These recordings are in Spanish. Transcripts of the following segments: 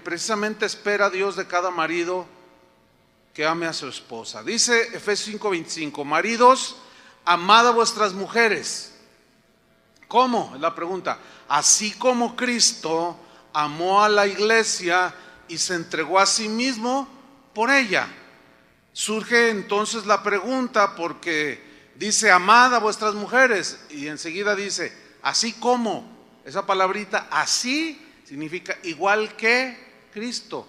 precisamente espera Dios de cada marido que ame a su esposa. Dice Efesios 5:25, maridos, amad a vuestras mujeres. ¿Cómo? Es la pregunta. Así como Cristo amó a la iglesia y se entregó a sí mismo por ella. Surge entonces la pregunta, porque dice amad a vuestras mujeres y enseguida dice así como. Esa palabrita así significa igual que Cristo.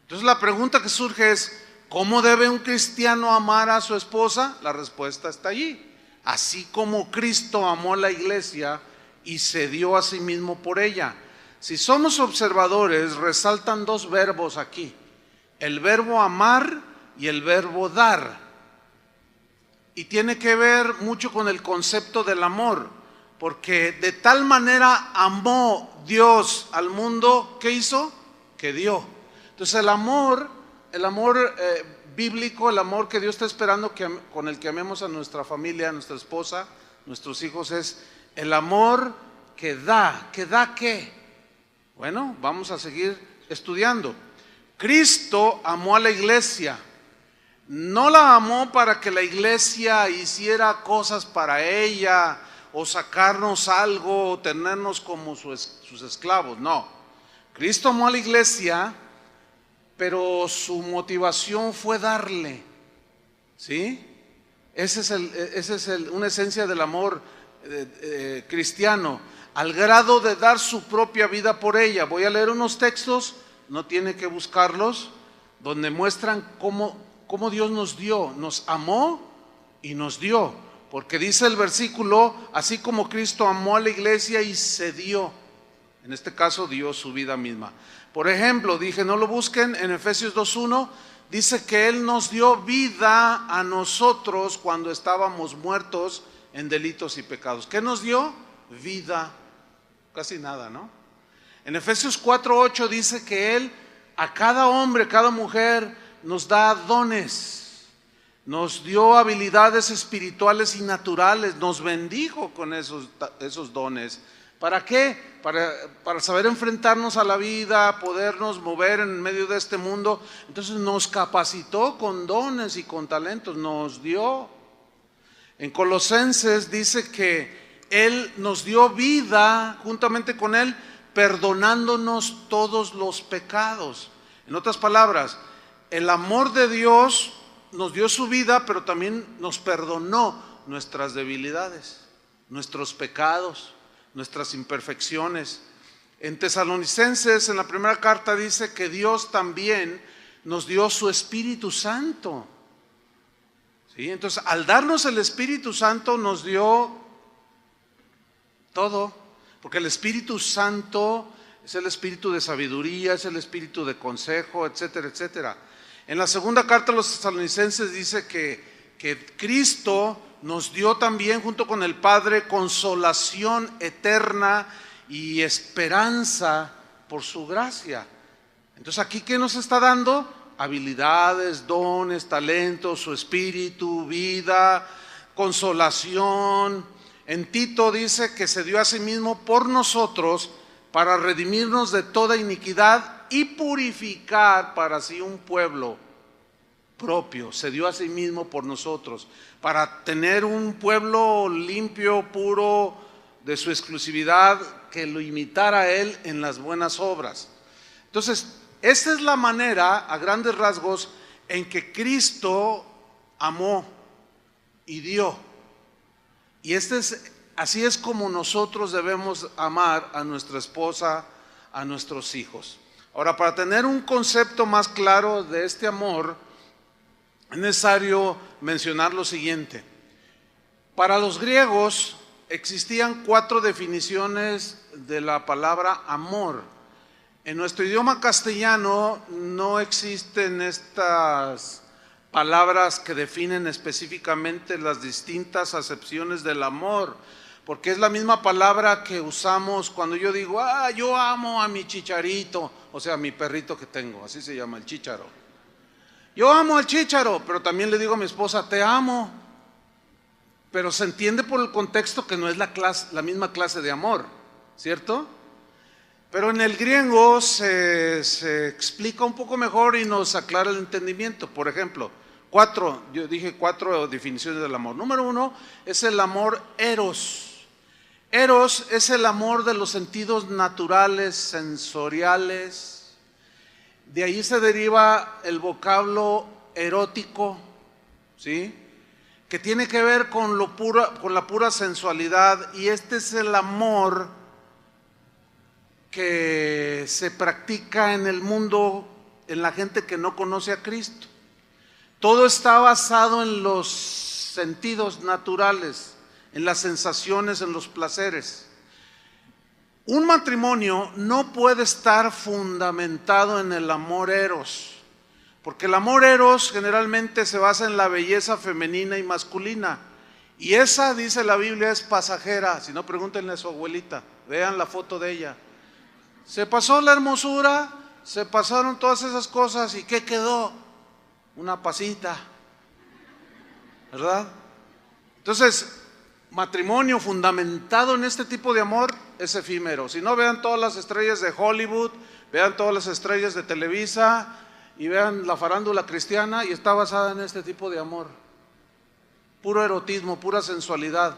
Entonces la pregunta que surge es, ¿cómo debe un cristiano amar a su esposa? La respuesta está allí. Así como Cristo amó a la iglesia y se dio a sí mismo por ella. Si somos observadores, resaltan dos verbos aquí: el verbo amar y el verbo dar. Y tiene que ver mucho con el concepto del amor, porque de tal manera amó Dios al mundo, ¿qué hizo? Que dio. Entonces el amor bíblico, el amor que Dios está esperando con el que amemos a nuestra familia, a nuestra esposa, nuestros hijos, es el amor que da. ¿Que da qué? Bueno, vamos a seguir estudiando. Cristo amó a la iglesia. No la amó para que la iglesia hiciera cosas para ella, o sacarnos algo, o tenernos como sus esclavos. No, Cristo amó a la iglesia, pero su motivación fue darle, ¿sí? Esa es una esencia del amor cristiano, al grado de dar su propia vida por ella. Voy a leer unos textos, no tiene que buscarlos, donde muestran cómo Dios nos amó y nos dio. Porque dice el versículo, así como Cristo amó a la iglesia y se dio. En este caso dio su vida misma. Por ejemplo, dije, no lo busquen, en Efesios 2:1 dice que Él nos dio vida a nosotros cuando estábamos muertos en delitos y pecados. ¿Qué nos dio? Vida. Casi nada, ¿no? En Efesios 4:8 dice que Él a cada hombre, cada mujer nos da dones. Nos dio habilidades espirituales y naturales, nos bendijo con esos dones. ¿Para qué? Para saber enfrentarnos a la vida, podernos mover en medio de este mundo. Entonces nos capacitó con dones y con talentos, nos dio. En Colosenses dice que Él nos dio vida juntamente con Él, perdonándonos todos los pecados. En otras palabras, el amor de Dios nos dio su vida, pero también nos perdonó nuestras debilidades, nuestros pecados, nuestras imperfecciones. En Tesalonicenses, en la primera carta, dice que Dios también nos dio su Espíritu Santo. ¿Sí? Entonces, al darnos el Espíritu Santo, nos dio todo, porque el Espíritu Santo es el espíritu de sabiduría, es el espíritu de consejo, etcétera, etcétera. En la segunda carta a los Tesalonicenses dice que Cristo nos dio también junto con el Padre consolación eterna y esperanza por su gracia. Entonces aquí, ¿qué nos está dando? Habilidades, dones, talentos, su espíritu, vida, consolación. En Tito dice que se dio a sí mismo por nosotros para redimirnos de toda iniquidad y purificar para sí un pueblo propio. Se dio a sí mismo por nosotros para tener un pueblo limpio, puro, de su exclusividad, que lo imitara a Él en las buenas obras. Entonces, esta es la manera, a grandes rasgos, en que Cristo amó y dio. Y así es como nosotros debemos amar a nuestra esposa, a nuestros hijos. Ahora, para tener un concepto más claro de este amor, es necesario mencionar lo siguiente. Para los griegos existían 4 definiciones de la palabra amor. En nuestro idioma castellano no existen estas palabras que definen específicamente las distintas acepciones del amor, porque es la misma palabra que usamos cuando yo digo, yo amo a mi chicharito, o sea, a mi perrito que tengo, así se llama, el chícharo. Yo amo al chícharo, pero también le digo a mi esposa, te amo. Pero se entiende por el contexto que no es la misma clase de amor, ¿cierto? Pero en el griego se explica un poco mejor y nos aclara el entendimiento. Por ejemplo, yo dije 4 definiciones del amor. Número 1 es el amor eros. Eros es el amor de los sentidos naturales, sensoriales. De ahí se deriva el vocablo erótico, ¿sí? Que tiene que ver con la pura sensualidad, y este es el amor que se practica en el mundo, en la gente que no conoce a Cristo. Todo está basado en los sentidos naturales, en las sensaciones, en los placeres. Un matrimonio no puede estar fundamentado en el amor eros, porque el amor eros generalmente se basa en la belleza femenina y masculina, y esa, dice la Biblia, es pasajera. Si no, pregúntenle a su abuelita, vean la foto de ella. Se pasó la hermosura, se pasaron todas esas cosas, ¿y qué quedó? Una pasita, ¿verdad? Entonces, matrimonio fundamentado en este tipo de amor es efímero. Si no, vean todas las estrellas de Hollywood, vean todas las estrellas de Televisa y vean la farándula cristiana, y está basada en este tipo de amor. Puro erotismo, pura sensualidad.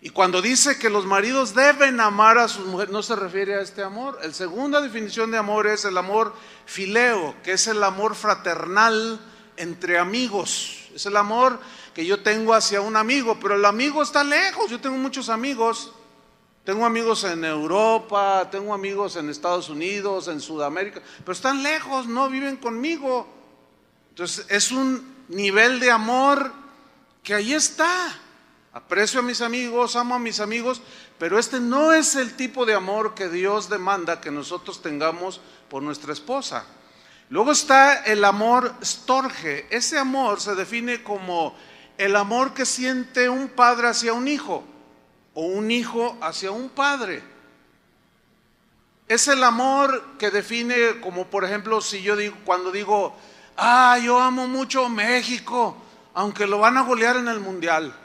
Y cuando dice que los maridos deben amar a sus mujeres, no se refiere a este amor. La segunda definición de amor es el amor fileo, que es el amor fraternal entre amigos. Es el amor que yo tengo hacia un amigo, pero el amigo está lejos. Yo tengo muchos amigos. Tengo amigos en Europa, tengo amigos en Estados Unidos, en Sudamérica, pero están lejos, no viven conmigo. Entonces es un nivel de amor que ahí está. Aprecio a mis amigos, amo a mis amigos, pero este no es el tipo de amor que Dios demanda que nosotros tengamos por nuestra esposa. Luego está el amor storge. Ese amor se define como el amor que siente un padre hacia un hijo, o un hijo hacia un padre. Es el amor que define, como por ejemplo, si yo digo, cuando digo, yo amo mucho México, aunque lo van a golear en el mundial,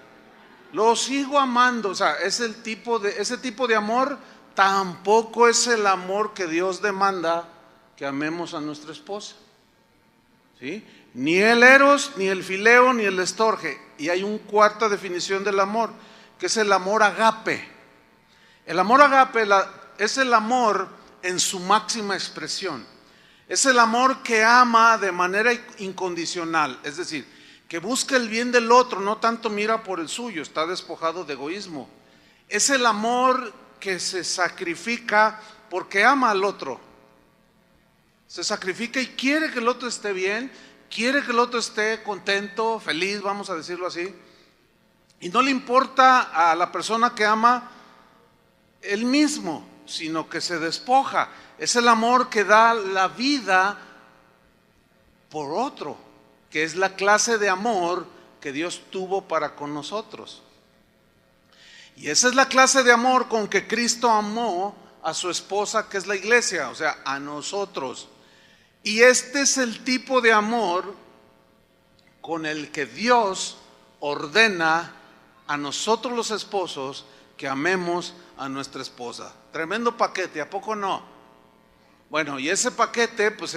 lo sigo amando. O sea, ese tipo de amor tampoco es el amor que Dios demanda que amemos a nuestra esposa, ¿sí? Ni el eros, ni el fileo, ni el estorge. Y hay una cuarta definición del amor, que es el amor agape. El amor agape es el amor en su máxima expresión. Es el amor que ama de manera incondicional, es decir, que busca el bien del otro, no tanto mira por el suyo, está despojado de egoísmo. Es el amor que se sacrifica porque ama al otro. Se sacrifica y quiere que el otro esté bien, quiere que el otro esté contento, feliz, vamos a decirlo así. Y no le importa a la persona que ama él mismo, sino que se despoja. Es el amor que da la vida por otro, que es la clase de amor que Dios tuvo para con nosotros. Y esa es la clase de amor con que Cristo amó a su esposa, que es la iglesia, o sea, a nosotros. Y este es el tipo de amor con el que Dios ordena a nosotros los esposos que amemos a nuestra esposa. Tremendo paquete, ¿a poco no? Bueno, y ese paquete pues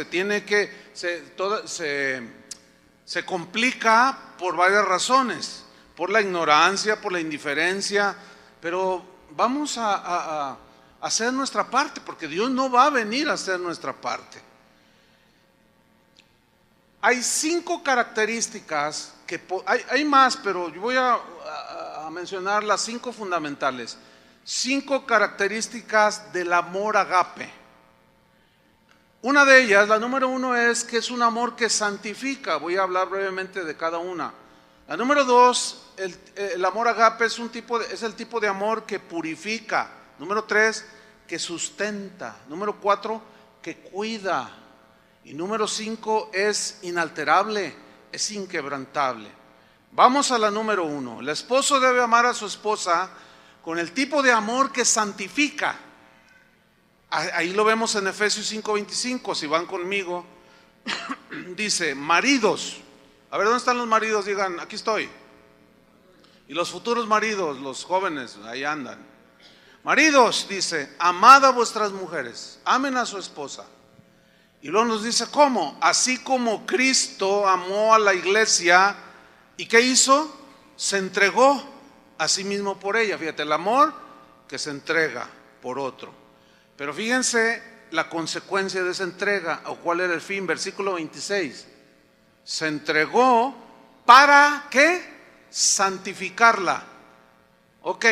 se complica por varias razones, por la ignorancia, por la indiferencia, pero vamos a hacer nuestra parte, porque Dios no va a venir a hacer nuestra parte. Hay 5 características, hay más, pero yo voy a mencionar las 5 fundamentales. 5 características del amor agape. Una de ellas, la número 1, es que es un amor que santifica. Voy a hablar brevemente de cada una. La número 2, el amor agape es el tipo de amor que purifica. Número 3, que sustenta. Número 4, que cuida. Y número 5, es inalterable, es inquebrantable. Vamos a la número 1. El esposo debe amar a su esposa con el tipo de amor que santifica. Ahí lo vemos en Efesios 5:25, si van conmigo. Dice, maridos. A ver, ¿dónde están los maridos? Digan, aquí estoy. Y los futuros maridos, los jóvenes, ahí andan. Maridos, dice, amad a vuestras mujeres, amen a su esposa. Y luego nos dice, ¿cómo? Así como Cristo amó a la iglesia, ¿y qué hizo? Se entregó a sí mismo por ella. Fíjate, el amor que se entrega por otro. Pero fíjense la consecuencia de esa entrega, o cuál era el fin. Versículo 26. Se entregó para, ¿qué? Santificarla. Ok,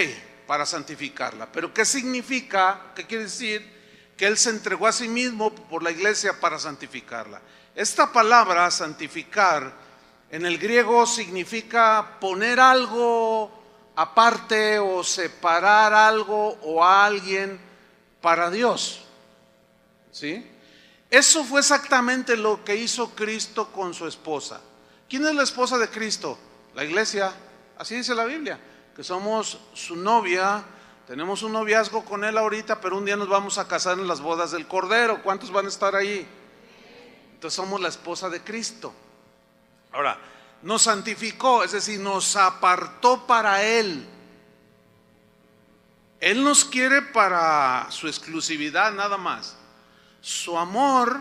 para santificarla. Pero ¿qué significa? ¿Qué quiere decir? Que Él se entregó a sí mismo por la iglesia para santificarla. Esta palabra, santificar, en el griego significa poner algo aparte o separar algo o a alguien para Dios. ¿Sí? Eso fue exactamente lo que hizo Cristo con su esposa. ¿Quién es la esposa de Cristo? La iglesia. Así dice la Biblia, que somos su novia. Tenemos un noviazgo con Él ahorita, pero un día nos vamos a casar en las bodas del Cordero. ¿Cuántos van a estar ahí? Entonces somos la esposa de Cristo. Ahora, nos santificó, es decir, nos apartó para Él. Él nos quiere para su exclusividad nada más. Su amor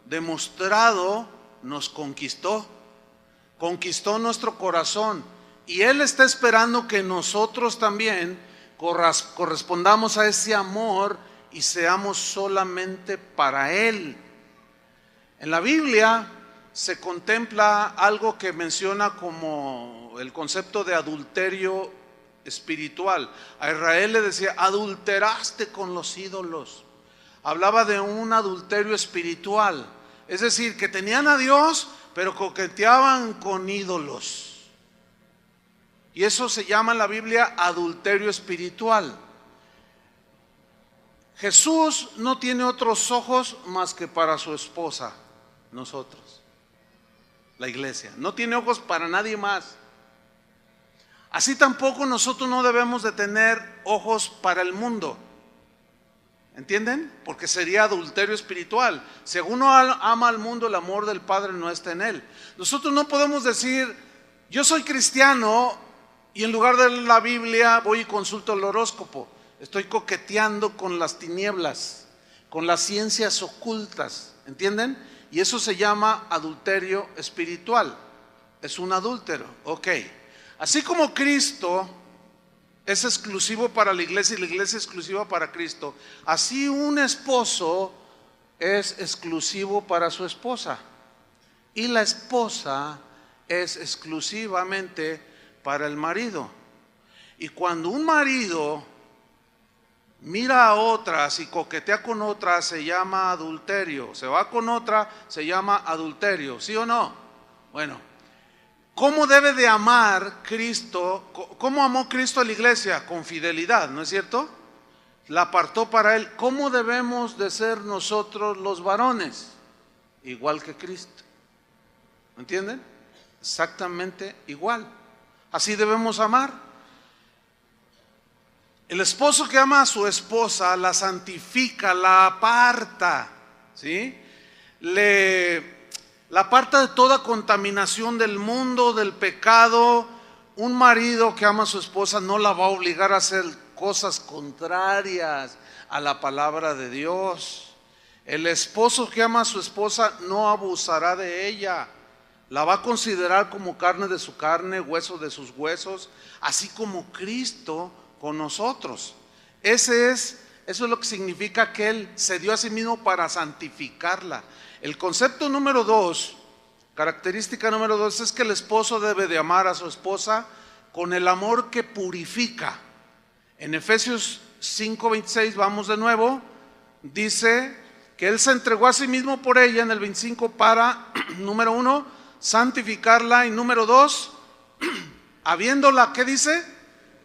demostrado nos conquistó nuestro corazón. Y Él está esperando que nosotros también correspondamos a ese amor y seamos solamente para Él. En la Biblia se contempla algo que menciona como el concepto de adulterio espiritual. A Israel le decía, adulteraste con los ídolos. Hablaba de un adulterio espiritual, es decir, que tenían a Dios, pero coqueteaban con ídolos. Y eso se llama en la Biblia adulterio espiritual. Jesús no tiene otros ojos más que para su esposa, nosotros, la iglesia. No tiene ojos para nadie más. Así tampoco nosotros no debemos de tener ojos para el mundo. ¿Entienden? Porque sería adulterio espiritual. Si uno ama al mundo, el amor del Padre no está en él. Nosotros no podemos decir, yo soy cristiano y en lugar de la Biblia voy y consulto el horóscopo. Estoy coqueteando con las tinieblas, con las ciencias ocultas. ¿Entienden? Y eso se llama adulterio espiritual. Es un adúltero. Ok. Así como Cristo es exclusivo para la iglesia y la iglesia es exclusiva para Cristo, así un esposo es exclusivo para su esposa y la esposa es exclusivamente para el marido. Y cuando un marido mira a otras y coquetea con otras, se llama adulterio. Se va con otra, se llama adulterio. ¿Sí o no? Bueno, ¿cómo debe de amar Cristo? ¿Cómo amó Cristo a la iglesia? Con fidelidad, ¿no es cierto? La apartó para Él. ¿Cómo debemos de ser nosotros los varones? Igual que Cristo. ¿Entienden? Exactamente igual. Así debemos amar. El esposo que ama a su esposa la santifica, la aparta, ¿sí? La aparta de toda contaminación del mundo, del pecado. Un marido que ama a su esposa no la va a obligar a hacer cosas contrarias a la palabra de Dios. El esposo que ama a su esposa no abusará de ella. La va a considerar como carne de su carne, hueso de sus huesos, así como Cristo con nosotros. Eso es lo que significa que Él se dio a sí mismo para santificarla. El concepto número 2, característica número 2, es que el esposo debe de amar a su esposa con el amor que purifica. En Efesios 5:26, vamos de nuevo, dice que Él se entregó a sí mismo por ella en el 25 para, número 1, santificarla, y número 2, habiéndola, ¿qué dice?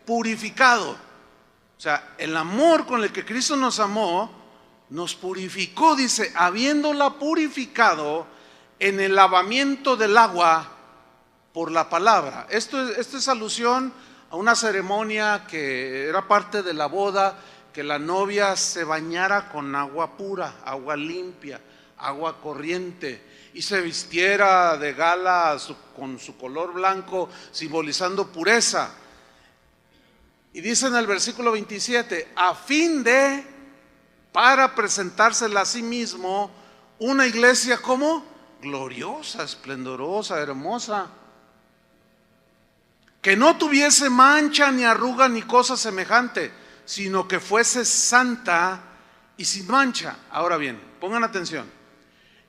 Purificado. O sea, el amor con el que Cristo nos amó, nos purificó, dice, habiéndola purificado en el lavamiento del agua por la palabra. Esto es alusión a una ceremonia que era parte de la boda, que la novia se bañara con agua pura, agua limpia, agua corriente, y se vistiera de gala con su color blanco, simbolizando pureza. Y dice en el versículo 27, a fin de, para presentársela a sí mismo, una iglesia como gloriosa, esplendorosa, hermosa, que no tuviese mancha ni arruga ni cosa semejante, sino que fuese santa y sin mancha. Ahora bien, pongan atención.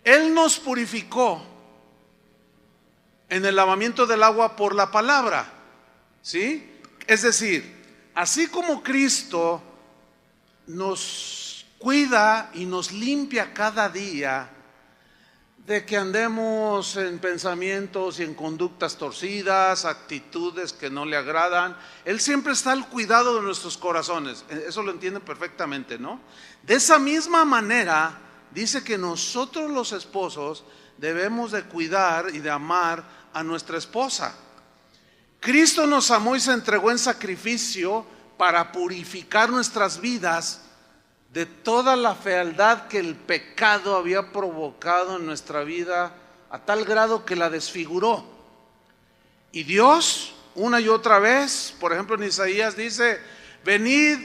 Él nos purificó en el lavamiento del agua por la palabra, ¿sí? Es decir, así como Cristo nos cuida y nos limpia cada día de que andemos en pensamientos y en conductas torcidas, actitudes que no le agradan, Él siempre está al cuidado de nuestros corazones. Eso lo entienden perfectamente, ¿no? De esa misma manera, dice que nosotros los esposos debemos de cuidar y de amar a nuestra esposa. Cristo nos amó y se entregó en sacrificio para purificar nuestras vidas de toda la fealdad que el pecado había provocado en nuestra vida, a tal grado que la desfiguró. Y Dios, una y otra vez, por ejemplo en Isaías dice, venid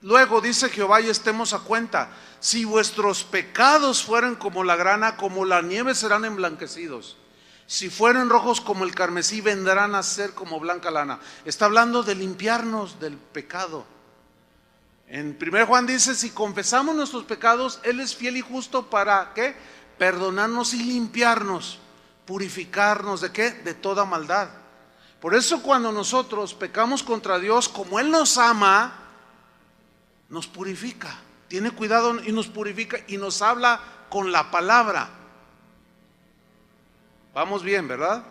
luego, dice Jehová, y estemos a cuenta. Si vuestros pecados fueren como la grana, como la nieve serán emblanquecidos. Si fueren rojos como el carmesí, vendrán a ser como blanca lana. Está hablando de limpiarnos del pecado. En 1 Juan dice, si confesamos nuestros pecados, Él es fiel y justo para, ¿qué? Perdonarnos y limpiarnos, purificarnos, ¿de qué? De toda maldad. Por eso cuando nosotros pecamos contra Dios, como Él nos ama, nos purifica, tiene cuidado y nos purifica y nos habla con la palabra. Vamos bien, ¿verdad?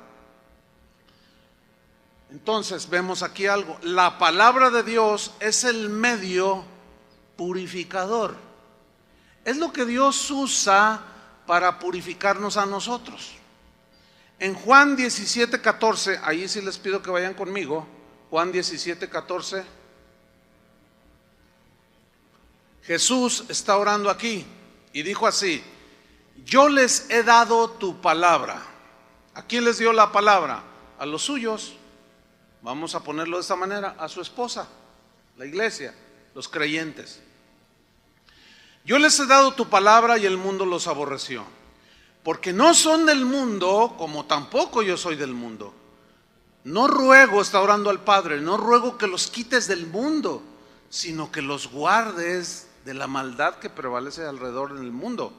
Entonces vemos aquí algo, la palabra de Dios es el medio purificador, es lo que Dios usa para purificarnos a nosotros. En Juan 17:14, ahí sí les pido que vayan conmigo, Juan 17:14, Jesús está orando aquí y dijo así, yo les he dado tu palabra. ¿A quién les dio la palabra? A los suyos. Vamos a ponerlo de esta manera, a su esposa, la iglesia, los creyentes. Yo les he dado tu palabra y el mundo los aborreció, porque no son del mundo, como tampoco yo soy del mundo. No ruego, está orando al Padre, no ruego que los quites del mundo, sino que los guardes de la maldad que prevalece alrededor del mundo.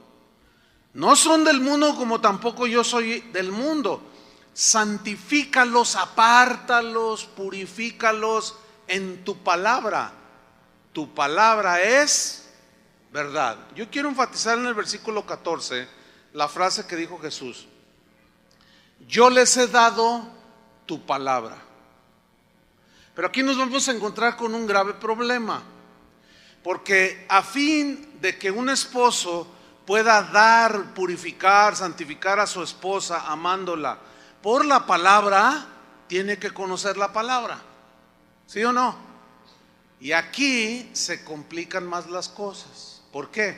No son del mundo, como tampoco yo soy del mundo. Santifícalos, apártalos, purifícalos en tu palabra. Tu palabra es verdad. Yo quiero enfatizar en el versículo 14 la frase que dijo Jesús. Yo les he dado tu palabra. Pero aquí nos vamos a encontrar con un grave problema, porque a fin de que un esposo pueda dar, purificar, santificar a su esposa amándola por la palabra, tiene que conocer la palabra, ¿sí o no? Y aquí se complican más las cosas. ¿Por qué?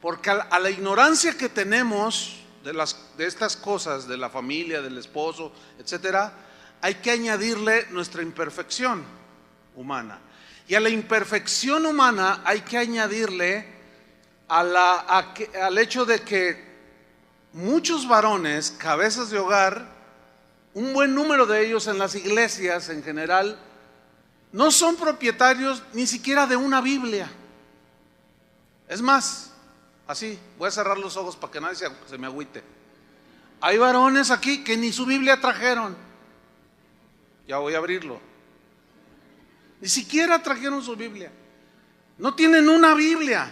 Porque a la ignorancia que tenemos de estas cosas, de la familia, del esposo, etcétera, hay que añadirle nuestra imperfección humana. Y a la imperfección humana hay que añadirle al hecho de que muchos varones, cabezas de hogar, un buen número de ellos en las iglesias en general, no son propietarios ni siquiera de una Biblia. Es más, así, voy a cerrar los ojos para que nadie se me agüite. Hay varones aquí que ni su Biblia trajeron. Ya voy a abrirlo. Ni siquiera trajeron su Biblia. No tienen una Biblia.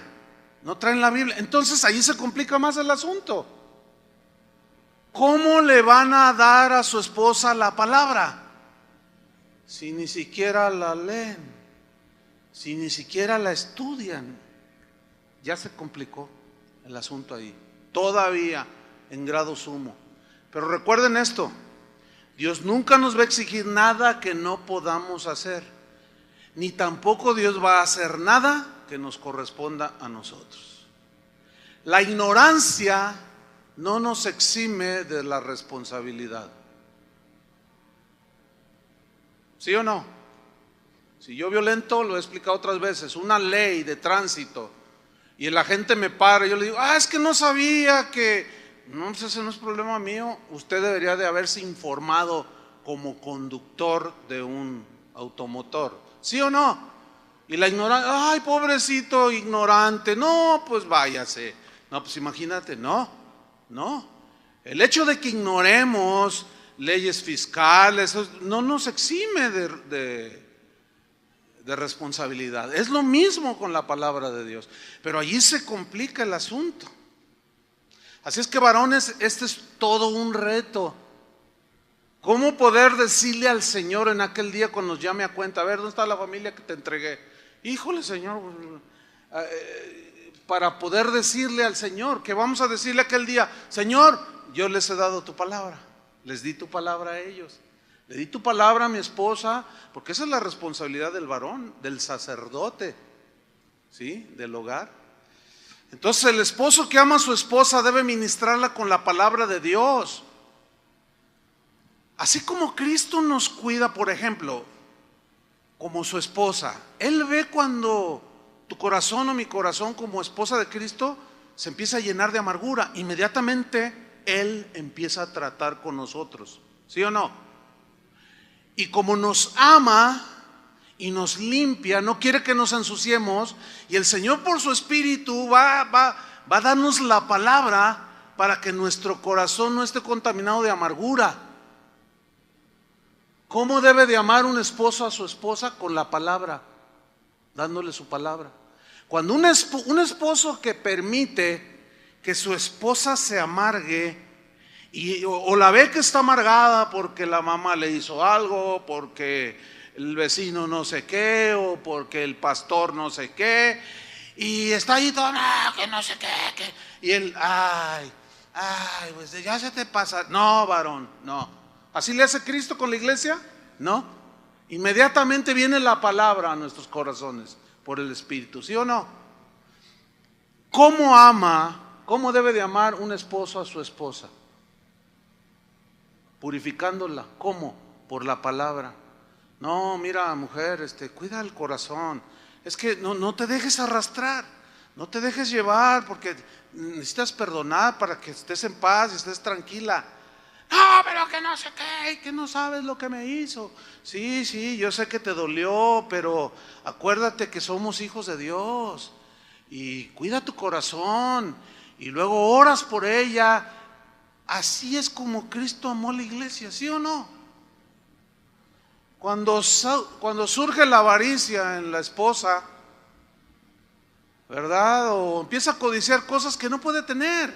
No traen la Biblia. Entonces ahí se complica más el asunto. ¿Cómo le van a dar a su esposa la palabra si ni siquiera la leen, si ni siquiera la estudian? Ya se complicó el asunto ahí, todavía en grado sumo. Pero recuerden esto, Dios nunca nos va a exigir nada que no podamos hacer, ni tampoco Dios va a hacer nada que nos corresponda a nosotros. La ignorancia no nos exime de la responsabilidad. ¿Sí o no? Si yo violento, lo he explicado otras veces, una ley de tránsito, y la gente me para, y yo le digo, es que no sabía que... No, pues ese no es problema mío. Usted debería de haberse informado como conductor de un automotor, ¿sí o no? Y la ignorancia, ay, pobrecito ignorante, no, pues váyase. No, pues imagínate, no. El hecho de que ignoremos leyes fiscales no nos exime de responsabilidad. Es lo mismo con la palabra de Dios, pero allí se complica el asunto. Así es que, varones, este es todo un reto. ¿Cómo poder decirle al Señor en aquel día cuando nos llame a cuenta? A ver, ¿dónde está la familia que te entregué? Híjole, Señor, para poder decirle al Señor, que vamos a decirle aquel día, Señor, yo les he dado tu palabra, les di tu palabra a ellos, le di tu palabra a mi esposa, porque esa es la responsabilidad del varón, del sacerdote, ¿sí? Del hogar. Entonces el esposo que ama a su esposa debe ministrarla con la palabra de Dios. Así como Cristo nos cuida, por ejemplo, como su esposa. Él ve cuando tu corazón o mi corazón como esposa de Cristo se empieza a llenar de amargura. Inmediatamente Él empieza a tratar con nosotros, ¿sí o no? Y como nos ama y nos limpia, no quiere que nos ensuciemos, y el Señor por su Espíritu va a darnos la palabra para que nuestro corazón no esté contaminado de amargura. ¿Cómo debe de amar un esposo a su esposa? Con la palabra, dándole su palabra. Cuando un esposo que permite que su esposa se amargue, o la ve que está amargada porque la mamá le hizo algo, porque el vecino no sé qué, o porque el pastor no sé qué, y está ahí todo, que no sé qué, y él, pues ya se te pasa. No, varón, no. ¿Así le hace Cristo con la iglesia? No. Inmediatamente viene la palabra a nuestros corazones por el Espíritu, ¿sí o no? ¿Cómo debe de amar un esposo a su esposa? Purificándola. ¿Cómo? Por la palabra. No, mira, mujer, cuida el corazón. Es que no te dejes arrastrar, no te dejes llevar, porque necesitas perdonar para que estés en paz y estés tranquila. No, pero que no sé qué, que no sabes lo que me hizo. Sí, yo sé que te dolió, pero acuérdate que somos hijos de Dios. Y cuida tu corazón, y luego oras por ella. Así es como Cristo amó a la iglesia, ¿sí o no? Cuando surge la avaricia en la esposa, ¿verdad? O empieza a codiciar cosas que no puede tener.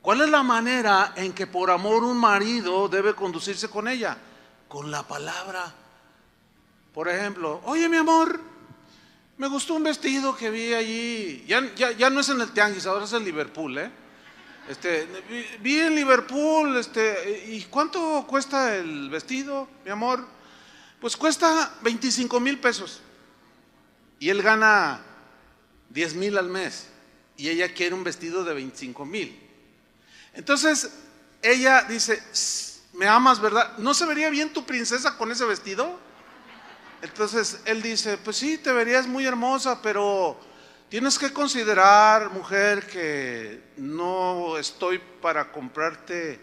¿Cuál es la manera en que por amor un marido debe conducirse con ella? Con la palabra. Por ejemplo, oye, mi amor, me gustó un vestido que vi allí. Ya no es en el Tianguis, ahora es en Liverpool, vi en Liverpool, ¿y cuánto cuesta el vestido, mi amor? Pues cuesta 25,000 pesos. Y él gana 10,000 al mes. Y ella quiere un vestido de 25,000. Entonces, ella dice, ¿me amas, verdad? ¿No se vería bien tu princesa con ese vestido? Entonces, él dice, pues sí, te verías muy hermosa, pero tienes que considerar, mujer, que no estoy para comprarte,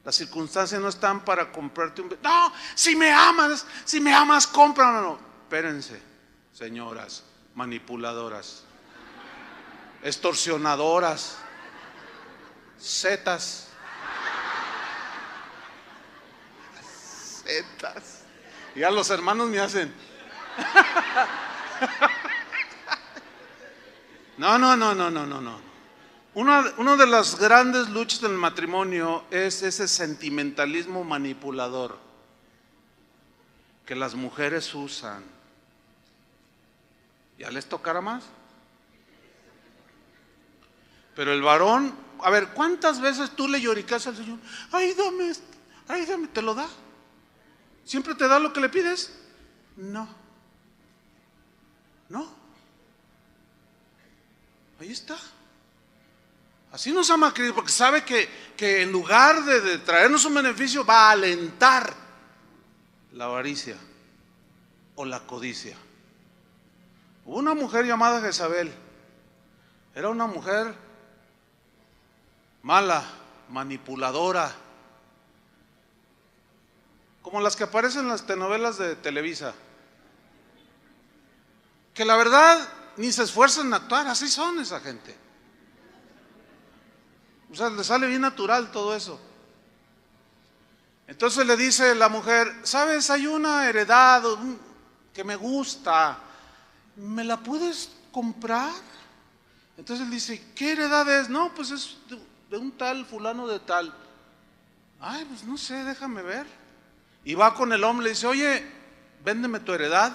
las circunstancias no están para comprarte un vestido. No, si me amas, cómpramelo. Espérense, señoras manipuladoras, extorsionadoras, zetas. Ya los hermanos me hacen. No. Una de las grandes luchas del matrimonio es ese sentimentalismo manipulador que las mujeres usan. ¿Ya les tocará más? Pero el varón, a ver, ¿cuántas veces tú le lloricas al Señor? Ay, dame, ¿te lo da? ¿Siempre te da lo que le pides? No. Ahí está. Así nos ama Cristo, porque sabe que en lugar de traernos un beneficio, va a alentar la avaricia o la codicia. Hubo una mujer llamada Jezabel. Era una mujer mala, manipuladora, como las que aparecen en las telenovelas de Televisa, que la verdad ni se esfuerzan en actuar. Así son esa gente. O sea, le sale bien natural todo eso. Entonces le dice la mujer: ¿sabes? Hay una heredad que me gusta, ¿me la puedes comprar? Entonces él dice: ¿qué heredad es? No, pues es de un tal fulano de tal. Ay, pues no sé, déjame ver. Y va con el hombre y le dice: oye, véndeme tu heredad.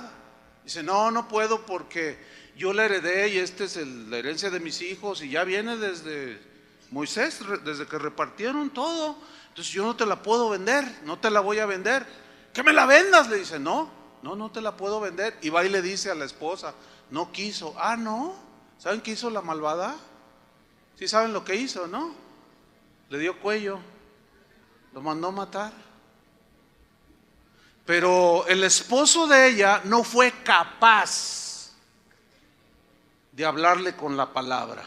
Dice: no, no puedo porque yo la heredé y esta es la herencia de mis hijos y ya viene desde Moisés, desde que repartieron todo. Entonces yo no te la puedo vender, no te la voy a vender. ¿Que me la vendas? Le dice: no te la puedo vender. Y va y le dice a la esposa: no quiso. Ah, no. ¿Saben qué hizo la malvada? ¿Sí saben lo que hizo, no? Le dio cuello, lo mandó matar. Pero el esposo de ella no fue capaz de hablarle con la palabra.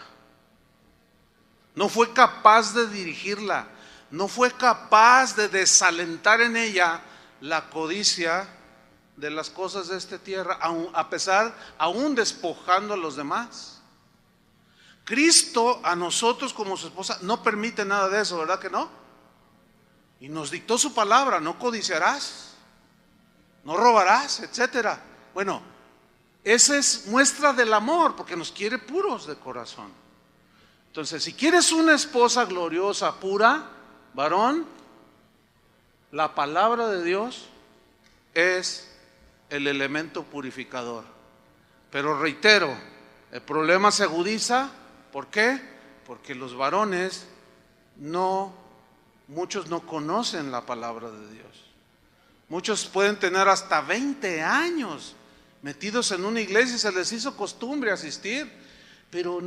No fue capaz de dirigirla. No fue capaz de desalentar en ella la codicia de las cosas de esta tierra, aún despojando a los demás. Cristo a nosotros como su esposa no permite nada de eso, ¿verdad que no? Y nos dictó su palabra: no codiciarás, no robarás, etcétera. Bueno, esa es muestra del amor, porque nos quiere puros de corazón. Entonces, si quieres una esposa gloriosa, pura, varón, la palabra de Dios es el elemento purificador. Pero reitero, el problema se agudiza. ¿Por qué? Porque los varones muchos no conocen la palabra de Dios. Muchos pueden tener hasta 20 años metidos en una iglesia y se les hizo costumbre asistir, pero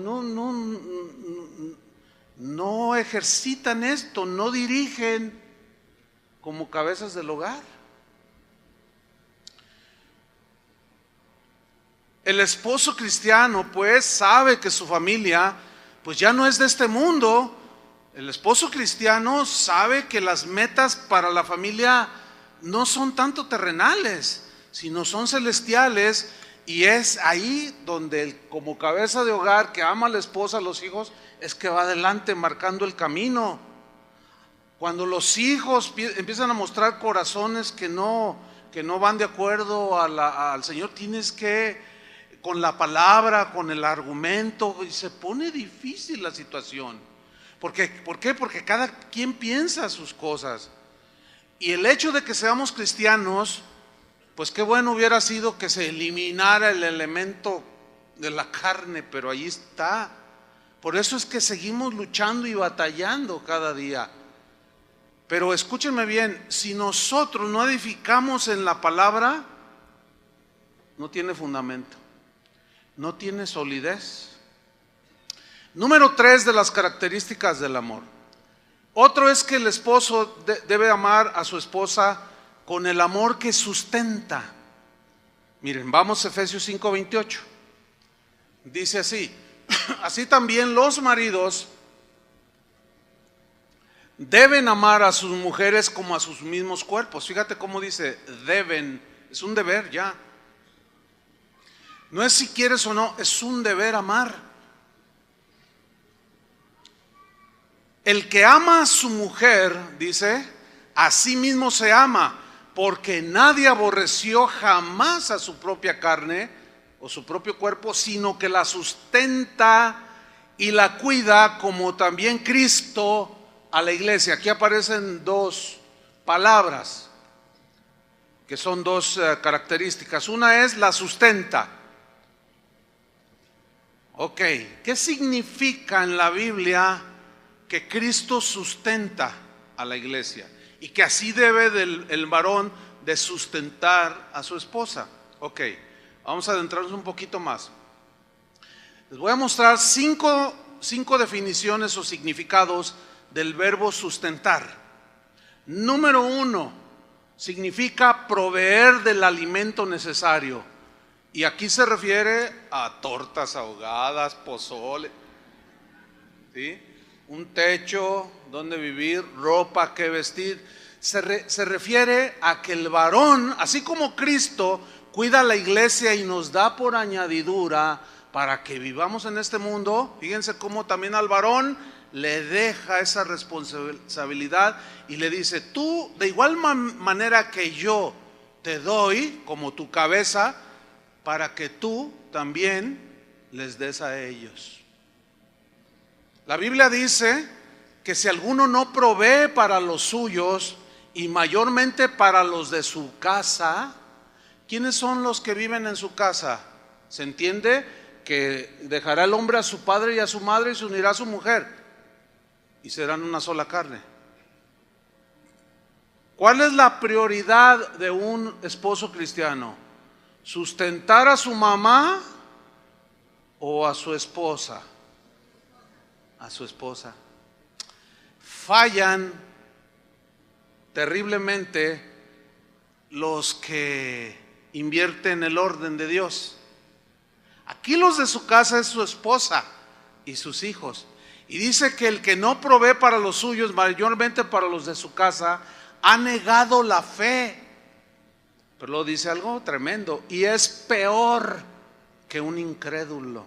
no ejercitan esto, no dirigen como cabezas del hogar. El esposo cristiano pues sabe que su familia pues ya no es de este mundo. El esposo cristiano sabe que las metas para la familia no son tanto terrenales, sino son celestiales, y es ahí donde él, como cabeza de hogar que ama a la esposa, a los hijos, es que va adelante marcando el camino. Cuando los hijos empiezan a mostrar corazones que no van de acuerdo al Señor, tienes que, con la palabra, con el argumento, y se pone difícil la situación. ¿Por qué? Porque cada quien piensa sus cosas. Y el hecho de que seamos cristianos, pues qué bueno hubiera sido que se eliminara el elemento de la carne, pero ahí está. Por eso es que seguimos luchando y batallando cada día. Pero escúchenme bien, si nosotros no edificamos en la palabra, no tiene fundamento, no tiene solidez. Número 3 de las características del amor. Otro es que el esposo debe amar a su esposa con el amor que sustenta. Miren, vamos a Efesios 5:28. Dice así: así también los maridos deben amar a sus mujeres como a sus mismos cuerpos. Fíjate cómo dice deben, es un deber ya. No es si quieres o no, es un deber amar. El que ama a su mujer, dice, a sí mismo se ama, porque nadie aborreció jamás a su propia carne o su propio cuerpo, sino que la sustenta y la cuida, como también Cristo a la iglesia. Aquí aparecen dos palabras que son dos características. Una es la sustenta. Ok, ¿qué significa en la Biblia que Cristo sustenta a la iglesia? Y que así debe el varón de sustentar a su esposa. Ok, vamos a adentrarnos un poquito más. Les voy a mostrar cinco definiciones o significados del verbo sustentar. Número 1, significa proveer del alimento necesario. Y aquí se refiere a tortas ahogadas, pozole, ¿sí? Un techo donde vivir, ropa que vestir. Se refiere a que el varón, así como Cristo cuida a la iglesia y nos da por añadidura para que vivamos en este mundo, fíjense cómo también al varón le deja esa responsabilidad y le dice: tú de igual manera que yo te doy como tu cabeza, para que tú también les des a ellos. La Biblia dice que si alguno no provee para los suyos y mayormente para los de su casa, ¿quiénes son los que viven en su casa? Se entiende que dejará el hombre a su padre y a su madre y se unirá a su mujer y serán una sola carne. ¿Cuál es la prioridad de un esposo cristiano? ¿Sustentar a su mamá o a su esposa? A su esposa. Fallan terriblemente los que invierten el orden de Dios. Aquí los de su casa es su esposa y sus hijos. Y dice que el que no provee para los suyos, mayormente para los de su casa, ha negado la fe. Pero luego dice algo tremendo: y es peor que un incrédulo.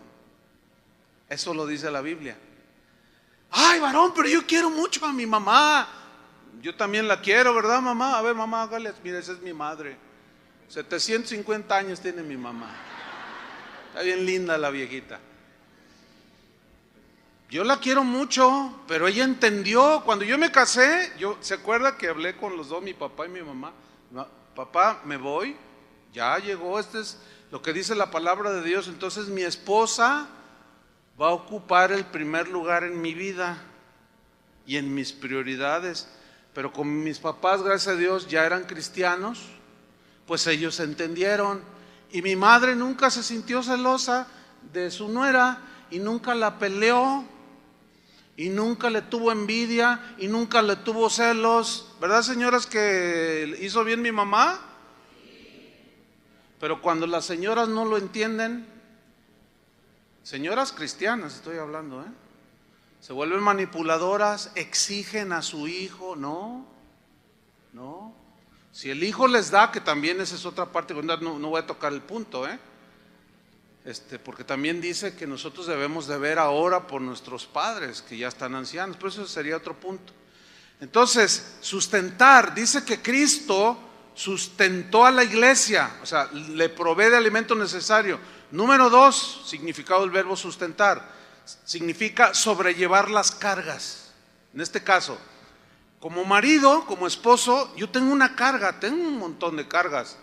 Eso lo dice la Biblia. Ay, varón, pero yo quiero mucho a mi mamá. Yo también la quiero, ¿verdad, mamá? A ver, mamá, hágale, mire, esa es mi madre. 750 años tiene mi mamá. Está bien linda la viejita. Yo la quiero mucho, pero ella entendió. Cuando yo me casé, ¿se acuerda que hablé con los dos, mi papá y mi mamá? Papá, me voy, ya llegó, este es lo que dice la palabra de Dios. Entonces mi esposa va a ocupar el primer lugar en mi vida y en mis prioridades. Pero como mis papás, gracias a Dios, ya eran cristianos, pues ellos entendieron. Y mi madre nunca se sintió celosa de su nuera y nunca la peleó y nunca le tuvo envidia y nunca le tuvo celos. ¿Verdad, señoras, que hizo bien mi mamá? Pero cuando las señoras no lo entienden, señoras cristianas estoy hablando, se vuelven manipuladoras, exigen a su hijo. No. Si el hijo les da, que también esa es otra parte, no voy a tocar el punto, porque también dice que nosotros debemos de ver ahora por nuestros padres que ya están ancianos, pero eso sería otro punto. Entonces, sustentar, dice que Cristo sustentó a la iglesia, o sea, le provee de alimento necesario. Número 2, significado del verbo sustentar, significa sobrellevar las cargas. En este caso, como marido, como esposo, yo tengo una carga, tengo un montón de cargas,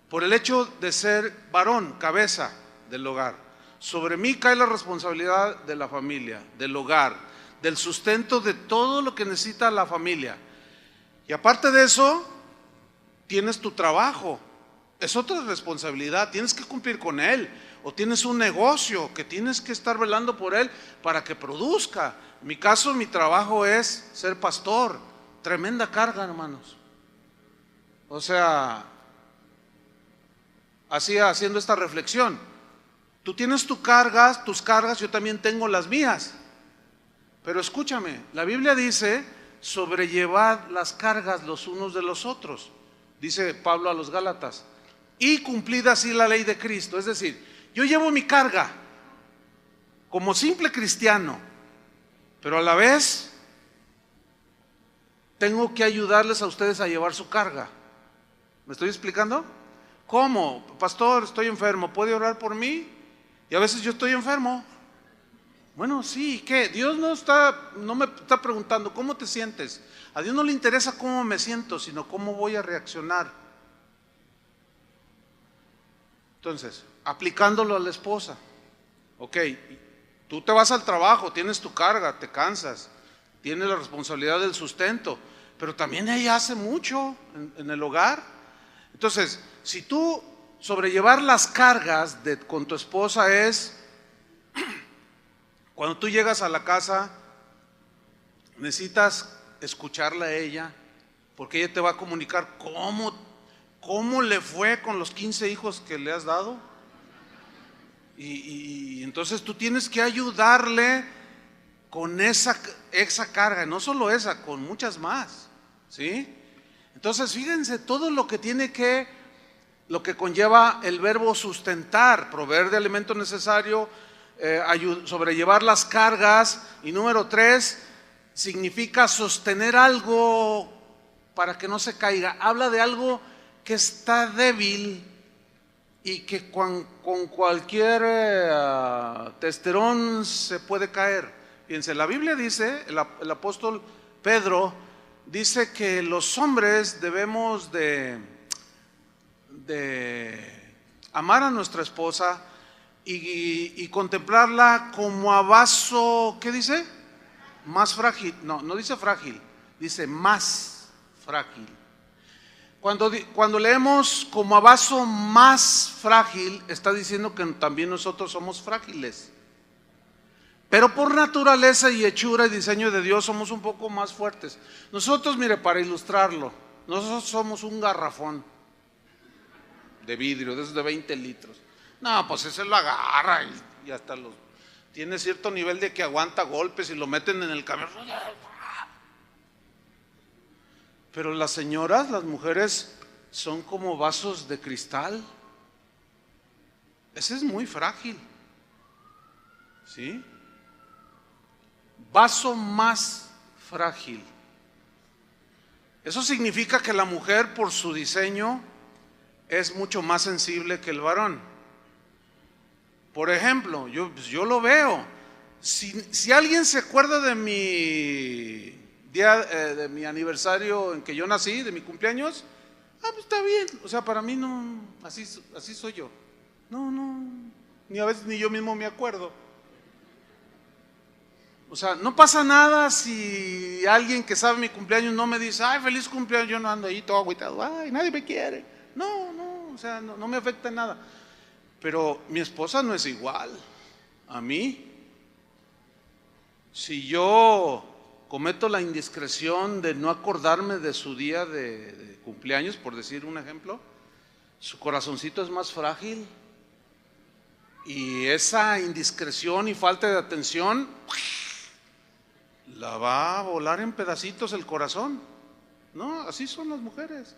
por el hecho de ser varón, cabeza del hogar. Sobre mí cae la responsabilidad de la familia, del hogar, del sustento de todo lo que necesita la familia. Y aparte de eso, tienes tu trabajo, es otra responsabilidad, tienes que cumplir con él. O tienes un negocio que tienes que estar velando por él para que produzca. En mi caso, mi trabajo es ser pastor. Tremenda carga, hermanos. O sea, así haciendo esta reflexión, tú tienes tus cargas, yo también tengo las mías. Pero escúchame, la Biblia dice: sobrellevad las cargas los unos de los otros, dice Pablo a los Gálatas, y cumplid así la ley de Cristo. Es decir, yo llevo mi carga como simple cristiano, pero a la vez tengo que ayudarles a ustedes a llevar su carga. ¿Me estoy explicando? ¿Cómo? Pastor, estoy enfermo, ¿puede orar por mí? Y a veces yo estoy enfermo. Bueno, sí, ¿qué? Dios no me está preguntando ¿cómo te sientes? A Dios no le interesa cómo me siento, sino cómo voy a reaccionar. Entonces, aplicándolo a la esposa. Ok, tú te vas al trabajo, tienes tu carga, te cansas, tienes la responsabilidad del sustento, pero también ella hace mucho en el hogar. Entonces, si tú sobrellevar las cargas con tu esposa es, cuando tú llegas a la casa, necesitas escucharla a ella, porque ella te va a comunicar cómo le fue con los 15 hijos que le has dado. Y entonces tú tienes que ayudarle con esa carga, no solo esa, con muchas más, ¿sí? Entonces fíjense todo lo que conlleva el verbo sustentar: proveer de alimento necesario, sobrellevar las cargas. Y número 3, significa sostener algo para que no se caiga. Habla de algo que está débil y que con cualquier testerón se puede caer. Fíjense, la Biblia dice, el apóstol Pedro dice que los hombres debemos de amar a nuestra esposa y contemplarla como a vaso, ¿qué dice? Más frágil. No dice frágil, dice más frágil. Cuando leemos como a vaso más frágil, está diciendo que también nosotros somos frágiles. Pero por naturaleza y hechura y diseño de Dios somos un poco más fuertes. Nosotros, mire, para ilustrarlo, nosotros somos un garrafón de vidrio, de esos de 20 litros. No, pues ese lo agarra y hasta tiene cierto nivel de que aguanta golpes y lo meten en el camión. Pero las señoras, las mujeres, son como vasos de cristal. Ese es muy frágil, ¿sí? Vaso más frágil. Eso significa que la mujer, por su diseño, es mucho más sensible que el varón. Por ejemplo, yo lo veo. Si alguien se acuerda de mi día, de mi aniversario en que yo nací, de mi cumpleaños, pues está bien. O sea, para mí no, así soy yo. No, ni a veces ni yo mismo me acuerdo. O sea, no pasa nada si alguien que sabe mi cumpleaños no me dice, ay, feliz cumpleaños. Yo no ando ahí todo agüitado, ay, nadie me quiere. No, o sea, no me afecta en nada. Pero mi esposa no es igual a mí. Si yo cometo la indiscreción de no acordarme de su día de cumpleaños, por decir un ejemplo, su corazoncito es más frágil. Y esa indiscreción y falta de atención la va a volar en pedacitos el corazón. No, así son las mujeres.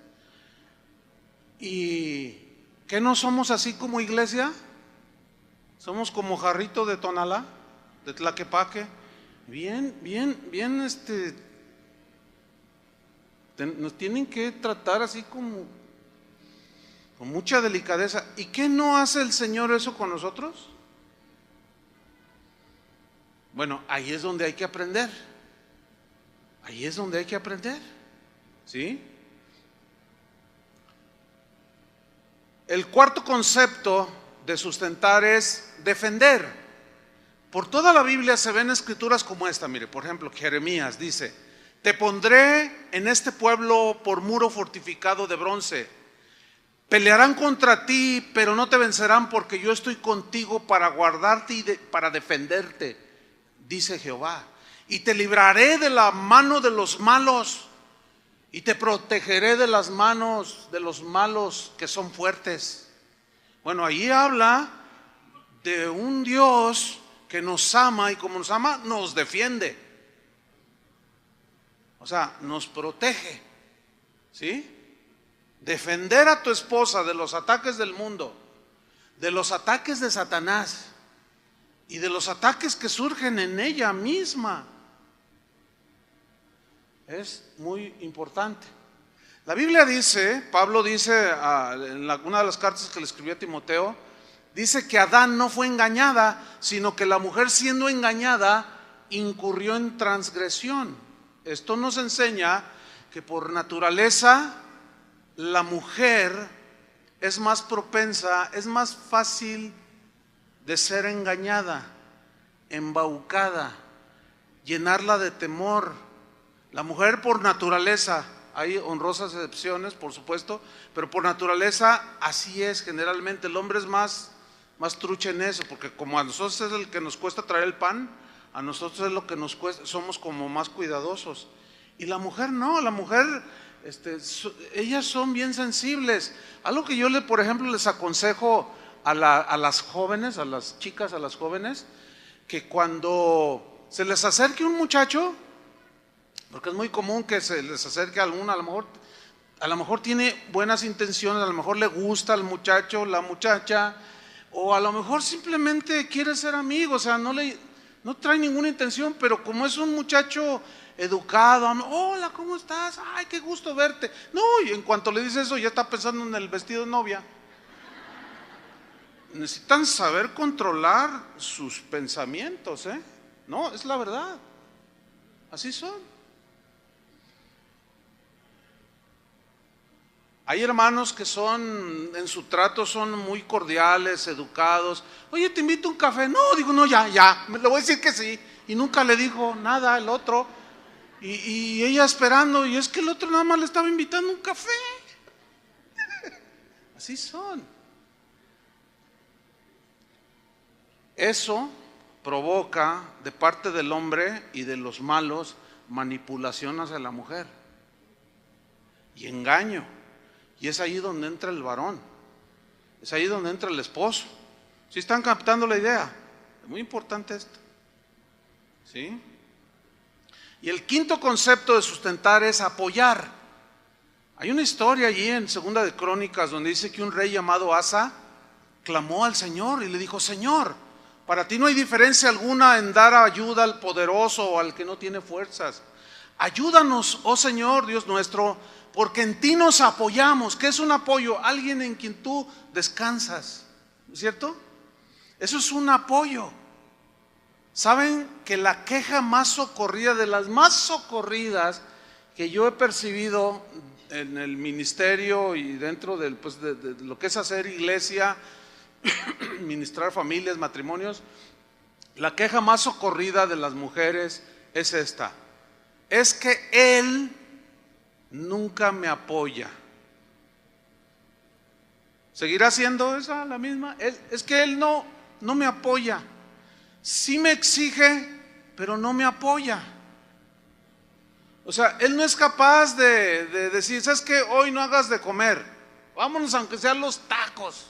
¿Y qué no somos así como iglesia? Somos como jarrito de Tonalá, de Tlaquepaque. Bien, nos tienen que tratar así como con mucha delicadeza. ¿Y qué no hace el Señor eso con nosotros? Bueno, ahí es donde hay que aprender. ¿Sí? El cuarto concepto de sustentar es defender. Por toda la Biblia se ven escrituras como esta. Mire, por ejemplo, Jeremías dice: te pondré en este pueblo por muro fortificado de bronce. Pelearán contra ti, pero no te vencerán, porque yo estoy contigo para guardarte y para defenderte, dice Jehová. Y te libraré de la mano de los malos, y te protegeré de las manos de los malos que son fuertes. Bueno, ahí habla de un Dios que nos ama, y como nos ama, nos defiende. O sea, nos protege, ¿sí? Defender a tu esposa de los ataques del mundo, de los ataques de Satanás y de los ataques que surgen en ella misma, es muy importante. La Biblia dice, Pablo dice en una de las cartas que le escribió a Timoteo, dice que Adán no fue engañada, sino que la mujer, siendo engañada, incurrió en transgresión. Esto nos enseña que por naturaleza la mujer es más propensa, es más fácil de ser engañada, embaucada, llenarla de temor. La mujer por naturaleza, hay honrosas excepciones por supuesto, pero por naturaleza así es generalmente. El hombre es más trucha en eso, porque como a nosotros es el que nos cuesta traer el pan, a nosotros es lo que nos cuesta, somos como más cuidadosos. Y la mujer no, la mujer, ellas son bien sensibles. Algo que yo, por ejemplo, les aconsejo a las jóvenes, a las chicas, a las jóvenes, que cuando se les acerque un muchacho, porque es muy común que se les acerque a alguno, a lo mejor tiene buenas intenciones, a lo mejor le gusta al muchacho, la muchacha, o a lo mejor simplemente quiere ser amigo, o sea, no trae ninguna intención, pero como es un muchacho educado, hola, ¿cómo estás? Ay, qué gusto verte. No, y en cuanto le dice eso, ya está pensando en el vestido de novia. Necesitan saber controlar sus pensamientos, ¿eh? No, es la verdad. Así son. Hay hermanos que en su trato son muy cordiales, educados. Oye, te invito a un café. No, digo, no, ya, le voy a decir que sí. Y nunca le dijo nada el otro. Y ella esperando, y es que el otro nada más le estaba invitando a un café. Así son. Eso provoca de parte del hombre y de los malos manipulación hacia la mujer y engaño. Y es ahí donde entra el varón, es ahí donde entra el esposo. ¿Sí están captando la idea? Es muy importante esto, ¿sí? Y el quinto concepto de sustentar es apoyar. Hay una historia allí en Segunda de Crónicas donde dice que un rey llamado Asa clamó al Señor y le dijo: Señor, para ti no hay diferencia alguna en dar ayuda al poderoso o al que no tiene fuerzas. Ayúdanos, oh Señor Dios nuestro, porque en ti nos apoyamos. ¿Qué es un apoyo? Alguien en quien tú descansas, ¿no es cierto? Eso es un apoyo. ¿Saben que la queja más socorrida, de las más socorridas que yo he percibido en el ministerio y dentro de lo que es hacer iglesia, ministrar familias, matrimonios, la queja más socorrida de las mujeres es esta: es que él nunca me apoya. ¿Seguirá siendo esa la misma? Es que él no me apoya. Sí me exige, pero no me apoya. O sea, él no es capaz de decir: ¿sabes qué? Hoy no hagas de comer, vámonos aunque sean los tacos,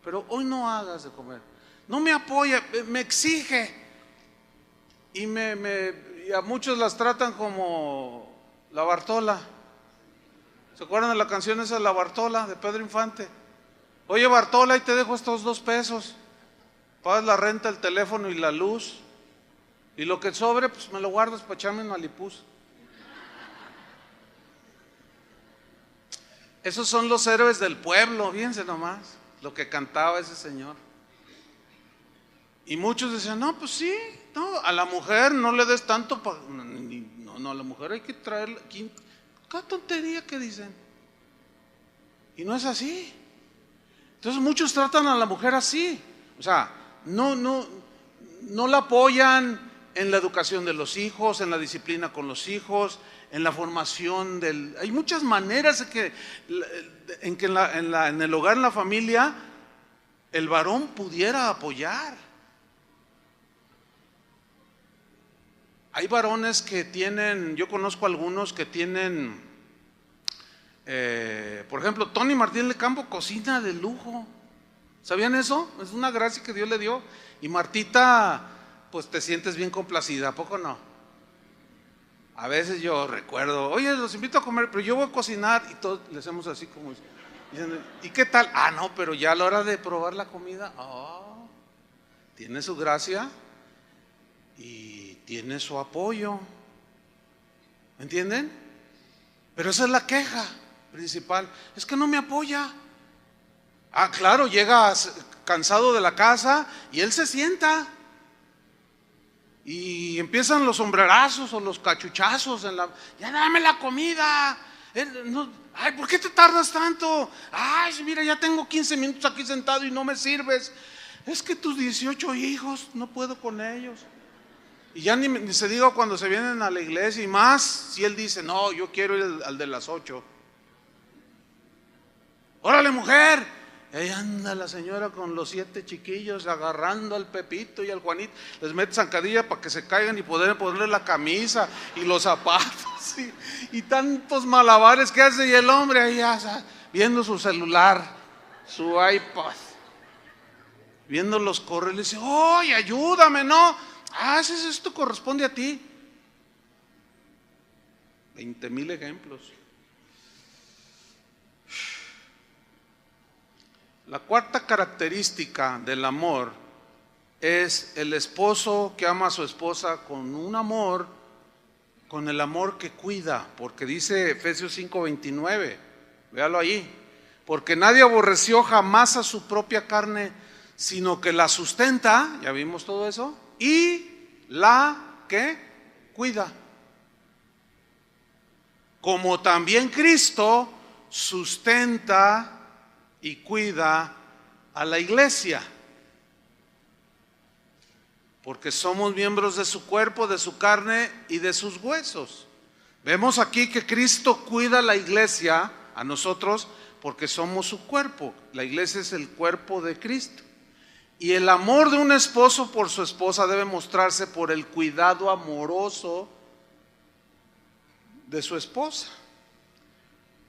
pero hoy no hagas de comer. No me apoya, me exige. Y y a muchos las tratan como la Bartola. ¿Se acuerdan de la canción esa, La Bartola, de Pedro Infante? Oye, Bartola, ahí te dejo estos 2 pesos. Pagas la renta, el teléfono y la luz. Y lo que sobre, pues me lo guardas para echarme en Malipús. Esos son los héroes del pueblo, fíjense nomás lo que cantaba ese señor. Y muchos decían: no, pues sí, no, a la mujer no le des tanto. No, a la mujer hay que traerla. ¿Qué tontería que dicen? Y no es así. Entonces muchos tratan a la mujer así. O sea, no la apoyan en la educación de los hijos, en la disciplina con los hijos, en la formación hay muchas maneras en que en el hogar, en la familia, el varón pudiera apoyar. Hay varones que tienen, yo conozco algunos que tienen, por ejemplo, Tony Martín del Campo cocina de lujo. ¿Sabían eso? Es una gracia que Dios le dio. Y Martita, pues te sientes bien complacida, ¿a poco no? A veces yo recuerdo: oye, los invito a comer, pero yo voy a cocinar. Y todos le hacemos así como diciendo: ¿y qué tal? Ah, no, pero ya a la hora de probar la comida, tiene su gracia y tiene su apoyo. ¿Me entienden? Pero esa es la queja principal: es que no me apoya. Ah, claro, llega cansado de la casa y él se sienta y empiezan los sombrerazos o los cachuchazos ya dame la comida. Ay, ¿por qué te tardas tanto? Ay, mira, ya tengo 15 minutos aquí sentado y no me sirves. Es que tus 18 hijos, no puedo con ellos. Y ya ni se diga cuando se vienen a la iglesia, y más si él dice: no, yo quiero ir al de las 8. Órale, mujer. Ahí anda la señora con los 7 chiquillos agarrando al Pepito y al Juanito. Les mete zancadilla para que se caigan y poder ponerle la camisa y los zapatos. Sí, y tantos malabares que hace y el hombre ahí ya, viendo su celular, su iPad, viendo los correos, le dice, ¡oye, ayúdame! No, esto corresponde a ti. 20,000 ejemplos. La cuarta característica del amor es el esposo que ama a su esposa con un amor, con el amor que cuida, porque dice Efesios 5:29, véalo ahí, porque nadie aborreció jamás a su propia carne, sino que la sustenta, ya vimos todo eso, y la que cuida. Como también Cristo sustenta y cuida a la iglesia, porque somos miembros de su cuerpo, de su carne y de sus huesos. Vemos aquí que Cristo cuida a la iglesia, a nosotros, porque somos su cuerpo. La iglesia es el cuerpo de Cristo. Y el amor de un esposo por su esposa debe mostrarse por el cuidado amoroso de su esposa.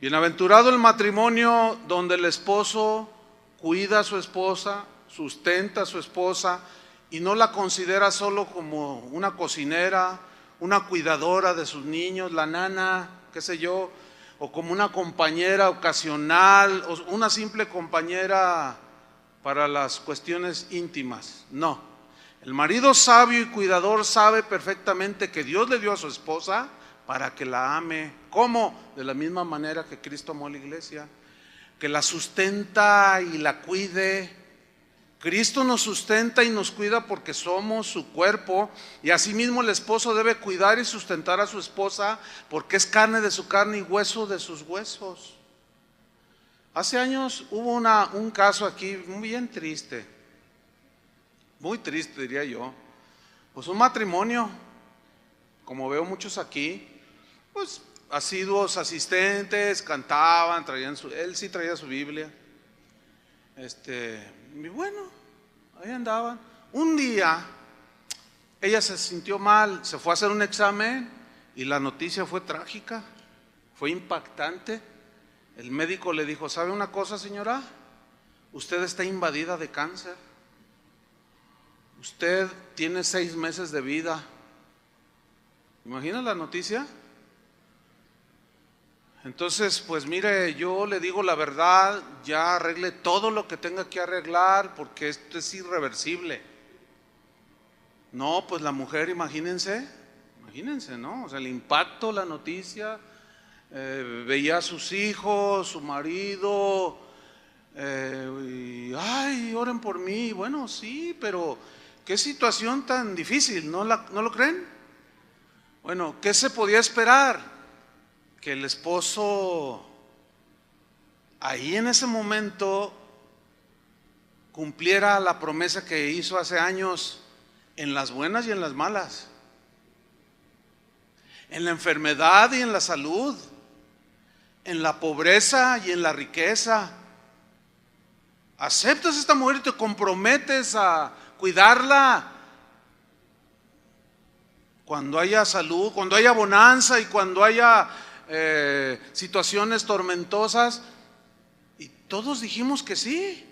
Bienaventurado el matrimonio donde el esposo cuida a su esposa, sustenta a su esposa y no la considera solo como una cocinera, una cuidadora de sus niños, la nana, qué sé yo, o como una compañera ocasional, o una simple compañera para las cuestiones íntimas. No, el marido sabio y cuidador sabe perfectamente que Dios le dio a su esposa para que la ame. ¿Cómo? De la misma manera que Cristo amó a la iglesia, que la sustenta y la cuide. Cristo nos sustenta y nos cuida porque somos su cuerpo, y asimismo el esposo debe cuidar y sustentar a su esposa porque es carne de su carne y hueso de sus huesos. Hace años hubo un caso aquí bien triste, muy triste diría yo. Pues un matrimonio, como veo muchos aquí, pues asiduos asistentes, cantaban, él sí traía su Biblia. Y bueno, ahí andaban. Un día ella se sintió mal, se fue a hacer un examen y la noticia fue trágica, fue impactante. El médico le dijo, ¿sabe una cosa, señora? Usted está invadida de cáncer. Usted tiene 6 meses de vida. ¿Imagina la noticia? Entonces, pues mire, yo le digo la verdad, ya arregle todo lo que tenga que arreglar porque esto es irreversible. No, pues la mujer, imagínense, ¿no? O sea, el impacto, la noticia, veía a sus hijos, su marido, y, ay, oren por mí. Bueno, sí, pero qué situación tan difícil, ¿no lo creen? Bueno, ¿qué se podía esperar? Que el esposo ahí en ese momento cumpliera la promesa que hizo hace años, en las buenas y en las malas, en la enfermedad y en la salud, en la pobreza y en la riqueza. Aceptas a esta mujer y te comprometes a cuidarla cuando haya salud, cuando haya bonanza y cuando haya situaciones tormentosas. Y todos dijimos que sí.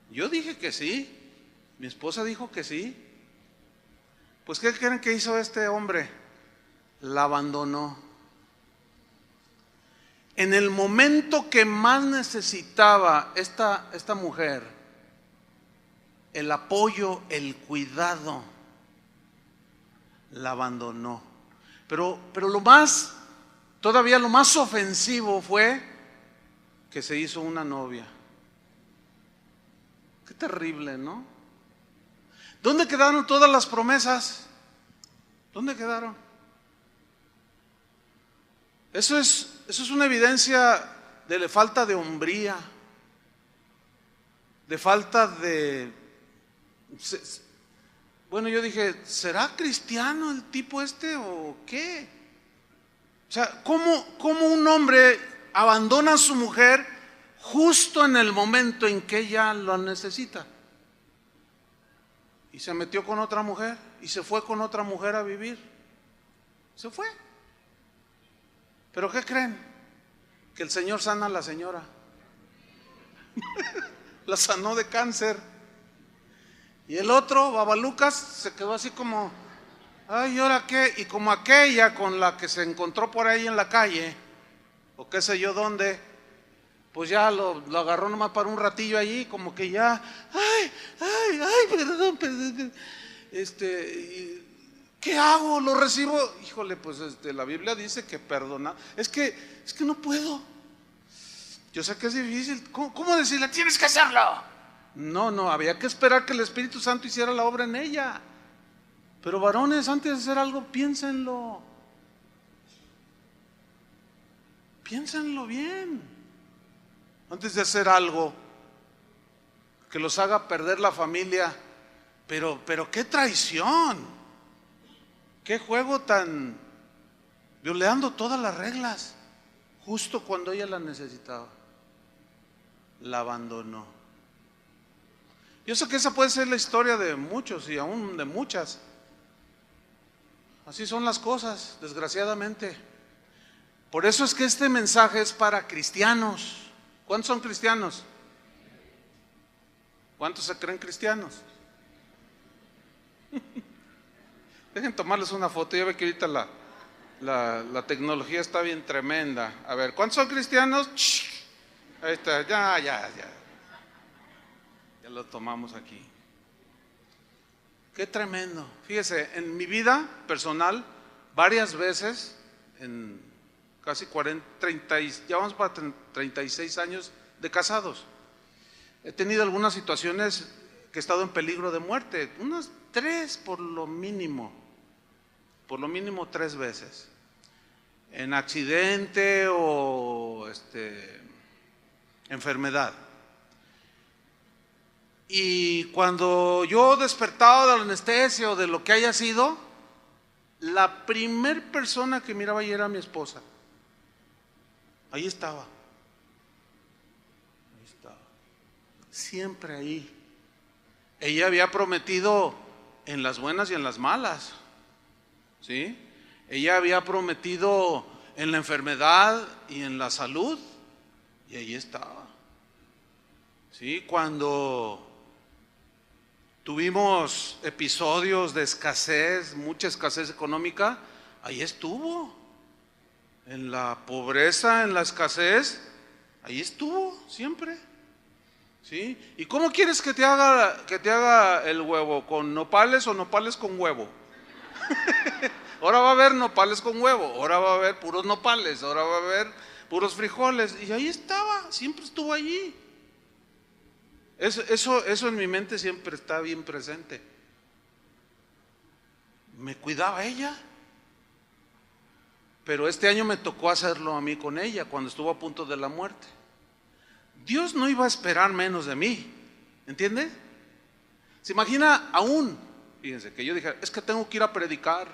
Yo dije que sí, mi esposa dijo que sí. Pues ¿qué creen que hizo este hombre? La abandonó. En el momento que más necesitaba esta mujer el apoyo, el cuidado, la abandonó. Pero todavía lo más ofensivo fue que se hizo una novia. Qué terrible, ¿no? ¿Dónde quedaron todas las promesas? ¿Dónde quedaron? Eso es una evidencia de falta de hombría, de falta de... Bueno, yo dije, ¿será cristiano el tipo este o qué? O sea, ¿cómo un hombre abandona a su mujer justo en el momento en que ella lo necesita? Y se metió con otra mujer y se fue con otra mujer a vivir. Se fue. ¿Pero qué creen? Que el Señor sana a la señora. La sanó de cáncer. Y el otro, Babalucas, se quedó así como, ay, ¿y ahora qué? Y como aquella con la que se encontró por ahí en la calle, o qué sé yo dónde, pues ya lo agarró nomás para un ratillo allí, como que ya, perdón, ¿qué hago? ¿Lo recibo? Híjole, pues la Biblia dice que perdona. Es que no puedo. Yo sé que es difícil. ¿Cómo decirle? Tienes que hacerlo. No, había que esperar que el Espíritu Santo hiciera la obra en ella. Pero varones, antes de hacer algo, piénsenlo. Piénsenlo bien. Antes de hacer algo que los haga perder la familia. Pero qué traición. Qué juego tan violando todas las reglas. Justo cuando ella la necesitaba, la abandonó. Yo sé que esa puede ser la historia de muchos y aún de muchas. Así son las cosas, desgraciadamente. Por eso es que este mensaje es para cristianos. ¿Cuántos son cristianos? ¿Cuántos se creen cristianos? Dejen tomarles una foto. Ya ve que ahorita la tecnología está bien tremenda. A ver, ¿cuántos son cristianos? Ahí está, ya lo tomamos aquí. Qué tremendo. Fíjese, en mi vida personal, varias veces, en casi 30, ya vamos para 36 años de casados, he tenido algunas situaciones que he estado en peligro de muerte, unas 3 por lo mínimo 3 veces, en accidente o enfermedad. Y cuando yo despertaba de la anestesia o de lo que haya sido, la primer persona que miraba ahí era mi esposa. Ahí estaba, siempre ahí. Ella había prometido en las buenas y en las malas, ¿sí? Ella había prometido en la enfermedad y en la salud, y ahí estaba. ¿Sí? Cuando tuvimos episodios de escasez, mucha escasez económica, ahí estuvo. En la pobreza, en la escasez, ahí estuvo siempre. ¿Sí? ¿Y cómo quieres que te haga el huevo? ¿Con nopales o nopales con huevo? Ahora va a haber nopales con huevo, ahora va a haber puros nopales, ahora va a haber puros frijoles. Y ahí estaba, siempre estuvo allí. Eso en mi mente siempre está bien presente. Me cuidaba ella. Pero este año me tocó hacerlo a mí con ella cuando estuvo a punto de la muerte. Dios no iba a esperar menos de mí, ¿entiende? Se imagina aún, fíjense, que yo dije, es que tengo que ir a predicar,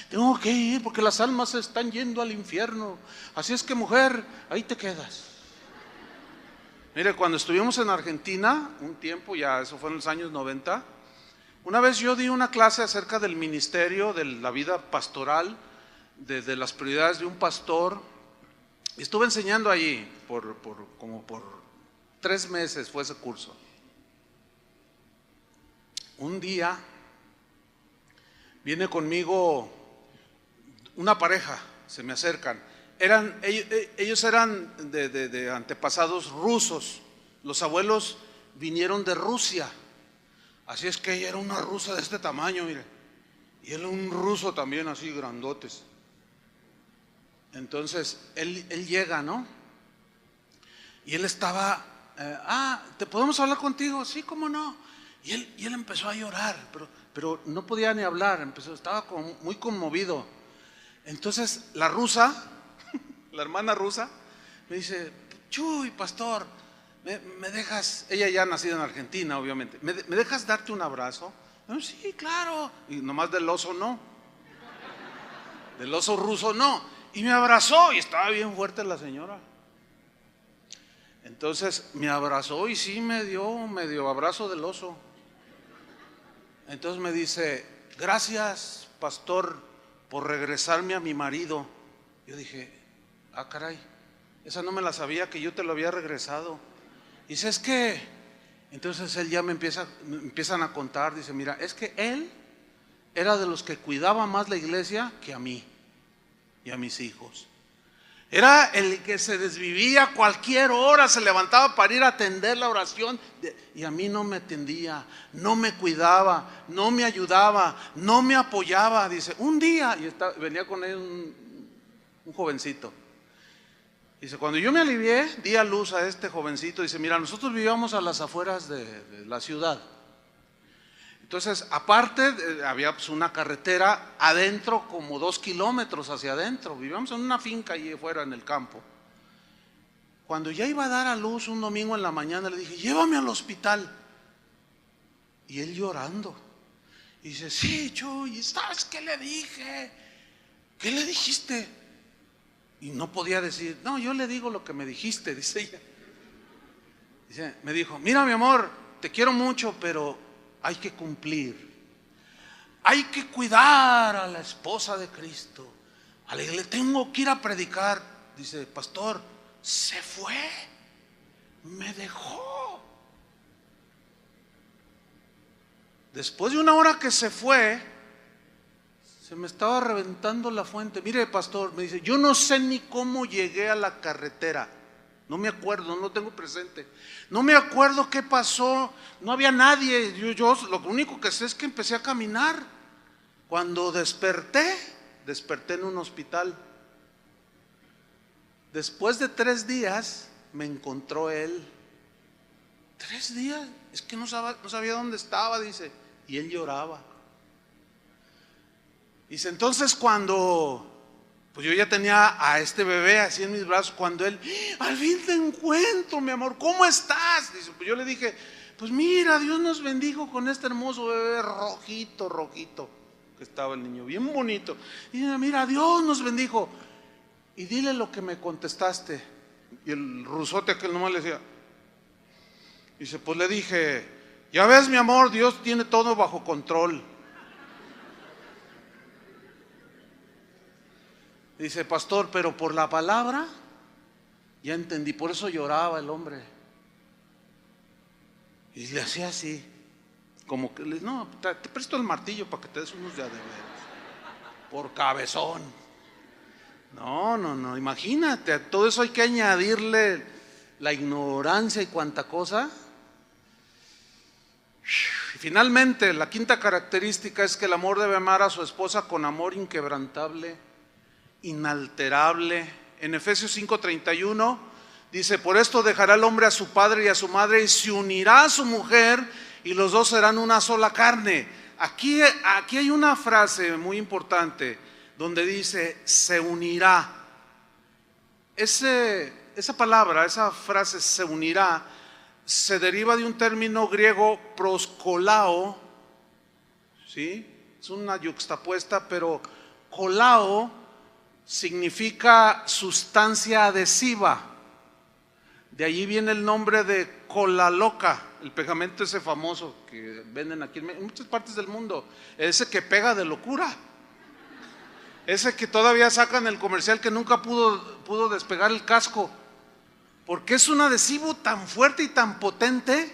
tengo que ir porque las almas se están yendo al infierno. Así es que, mujer, ahí te quedas. Mire, cuando estuvimos en Argentina, un tiempo, ya eso fue en los años 90, una vez yo di una clase acerca del ministerio, de la vida pastoral, de las prioridades de un pastor. Estuve enseñando allí como por 3 meses fue ese curso. Un día viene conmigo una pareja, se me acercan. Ellos eran de antepasados rusos. Los abuelos vinieron de Rusia. Así es que ella era una rusa de este tamaño, mire. Y él un ruso también así grandotes. Entonces él llega, ¿no? Y él estaba, ¿te podemos hablar contigo? Sí, ¿cómo no? Y él empezó a llorar, pero no podía ni hablar, estaba como muy conmovido. Entonces la rusa, la hermana rusa, me dice, Chuy, pastor, ¿me dejas? Ella ya nacida en Argentina, obviamente. ¿Me dejas darte un abrazo? Sí, claro. Y nomás del oso no. Del oso ruso no. Y me abrazó y estaba bien fuerte la señora. Entonces me abrazó y sí me dio medio abrazo del oso. Entonces me dice, gracias, pastor, por regresarme a mi marido. Yo dije, Ah, caray, esa no me la sabía, que yo te lo había regresado. Dice, es que, entonces él ya me empiezan a contar, dice, mira, es que él era de los que cuidaba más la iglesia que a mí y a mis hijos. Era el que se desvivía cualquier hora, se levantaba para ir a atender la oración y a mí no me atendía, no me cuidaba, no me ayudaba, no me apoyaba. Dice, un día, y venía con él un jovencito. Dice, cuando yo me alivié, di a luz a este jovencito. Dice, mira, nosotros vivíamos a las afueras de la ciudad. Entonces, aparte, había pues una carretera adentro, como 2 kilómetros hacia adentro. Vivíamos en una finca ahí afuera en el campo. Cuando ya iba a dar a luz un domingo en la mañana, le dije, llévame al hospital. Y él llorando. Y dice, sí, Chuy, ¿sabes qué le dije? ¿Qué le dijiste? Y no podía decir, no, yo le digo lo que me dijiste, dice ella. Dice, me dijo, mira mi amor, te quiero mucho, pero hay que cumplir. Hay que cuidar a la esposa de Cristo. A la iglesia tengo que ir a predicar. Dice, pastor, se fue, me dejó. Después de una hora que se fue, se me estaba reventando la fuente. Mire, pastor, me dice, yo no sé ni cómo llegué a la carretera. No me acuerdo, no lo tengo presente. No me acuerdo qué pasó, no había nadie. Yo lo único que sé es que empecé a caminar. Cuando desperté en un hospital. Después de 3 días me encontró él. 3 días, es que no sabía dónde estaba, dice. Y él lloraba. Dice, entonces cuando pues yo ya tenía a este bebé así en mis brazos, cuando él, al fin te encuentro, mi amor, ¿cómo estás? Dice, pues yo le dije, pues mira, Dios nos bendijo con este hermoso bebé rojito, que estaba el niño, bien bonito. Y dice, mira, Dios nos bendijo. Y dile lo que me contestaste. Y el rusote aquel nomás le decía, dice, pues le dije, ya ves mi amor, Dios tiene todo bajo control. Dice, pastor, pero por la palabra ya entendí, por eso lloraba el hombre. Y le hacía así, como que, no, te presto el martillo para que te des unos de veras, por cabezón. No, imagínate, a todo eso hay que añadirle la ignorancia y cuanta cosa. Y finalmente, la quinta característica es que el amor debe amar a su esposa con amor inquebrantable, inalterable. En Efesios 5:31 dice, por esto dejará el hombre a su padre y a su madre y se unirá a su mujer y los dos serán una sola carne. Aquí hay una frase muy importante donde dice se unirá. Esa palabra, esa frase se unirá, se deriva de un término griego proskolao, ¿sí? Es una yuxtapuesta, pero kolao significa sustancia adhesiva. De allí viene el nombre de cola loca, el pegamento ese famoso que venden aquí en muchas partes del mundo, ese que pega de locura, ese que todavía sacan el comercial que nunca pudo despegar el casco, porque es un adhesivo tan fuerte y tan potente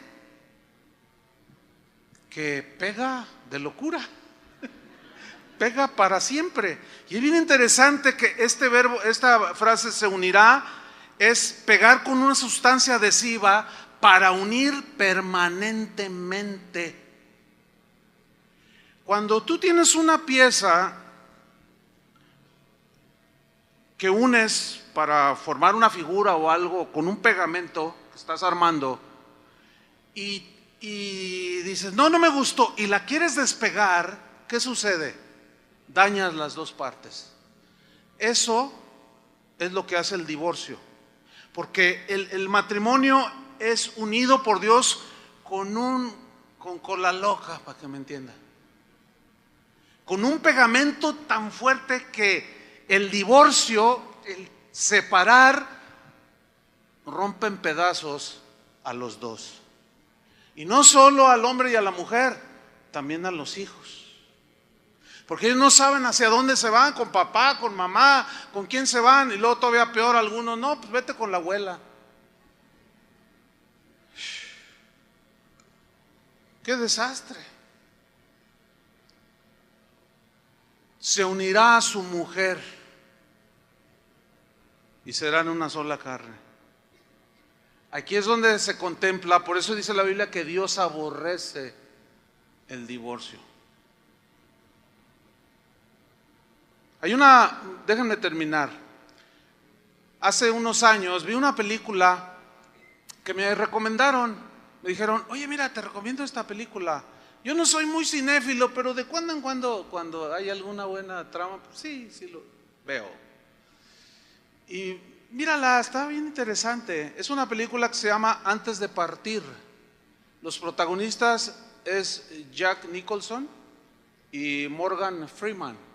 que pega de locura. Pega para siempre. Y es bien interesante que esta frase se unirá, es pegar con una sustancia adhesiva para unir permanentemente. Cuando tú tienes una pieza que unes para formar una figura o algo con un pegamento que estás armando y dices, no me gustó, y la quieres despegar, ¿qué sucede? Dañas las dos partes. Eso es lo que hace el divorcio, porque el matrimonio es unido por Dios con cola loca, para que me entienda, con un pegamento tan fuerte que el divorcio, el separar, rompe en pedazos a los dos, y no solo al hombre y a la mujer, también a los hijos. Porque ellos no saben hacia dónde se van, con papá, con mamá, con quién se van. Y luego todavía peor algunos, no, pues vete con la abuela. ¡Qué desastre! Se unirá a su mujer y serán una sola carne. Aquí es donde se contempla, por eso dice la Biblia que Dios aborrece el divorcio. Déjenme terminar. Hace unos años vi una película que me recomendaron. Me dijeron, oye, mira, te recomiendo esta película. Yo no soy muy cinéfilo, pero de cuando en cuando hay alguna buena trama, pues sí lo veo. Y mírala, está bien interesante. Es una película que se llama Antes de partir. Los protagonistas es Jack Nicholson y Morgan Freeman.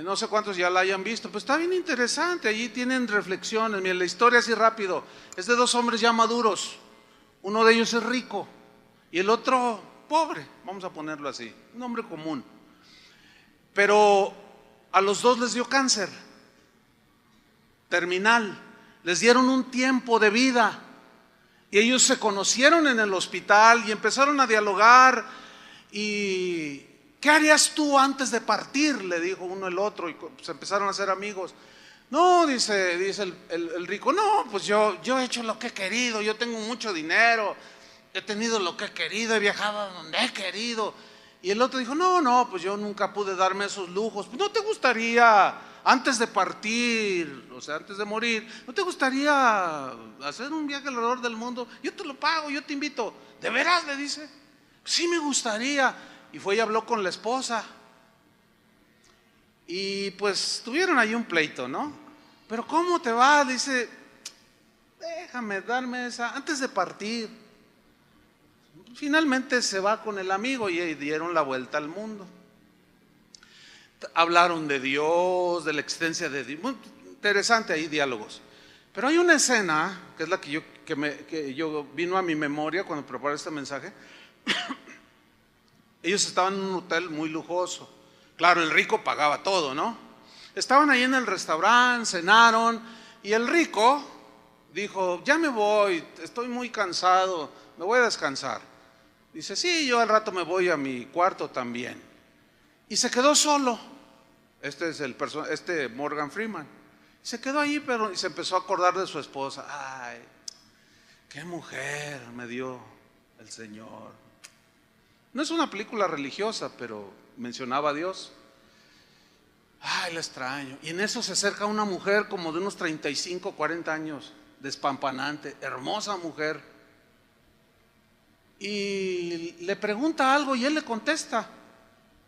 No sé cuántos ya la hayan visto, pero está bien interesante. Allí tienen reflexiones. Miren, la historia así rápido. Es de dos hombres ya maduros. Uno de ellos es rico y el otro pobre, vamos a ponerlo así, un hombre común. Pero a los dos les dio cáncer terminal, les dieron un tiempo de vida y ellos se conocieron en el hospital y empezaron a dialogar. Y ¿qué harías tú antes de partir?, le dijo uno al otro, y se empezaron a hacer amigos. No, dice el rico, no, pues yo he hecho lo que he querido, yo tengo mucho dinero, he tenido lo que he querido, he viajado a donde he querido. Y el otro dijo, no, pues yo nunca pude darme esos lujos. ¿No te gustaría, antes de partir, o sea, antes de morir, no te gustaría hacer un viaje alrededor del mundo? Yo te lo pago, yo te invito. ¿De veras?, le dice. Sí, me gustaría. Y fue y habló con la esposa. Y pues tuvieron ahí un pleito, ¿no? Pero ¿cómo te va? Dice, déjame darme esa, antes de partir. Finalmente se va con el amigo y dieron la vuelta al mundo. Hablaron de Dios, de la existencia de Dios. Muy interesante ahí diálogos. Pero hay una escena, que es la que yo vino a mi memoria cuando preparé este mensaje. Ellos estaban en un hotel muy lujoso. Claro, el rico pagaba todo, ¿no? Estaban ahí en el restaurante, cenaron, y el rico dijo, ya me voy, estoy muy cansado, me voy a descansar. Dice, sí, yo al rato me voy a mi cuarto también. Y se quedó solo. Este es Morgan Freeman. Se quedó ahí, y se empezó a acordar de su esposa. Ay, qué mujer me dio el Señor. No es una película religiosa, pero mencionaba a Dios. Ay, la extraño. Y en eso se acerca una mujer como de unos 35, 40 años, despampanante, hermosa mujer. Y le pregunta algo y él le contesta.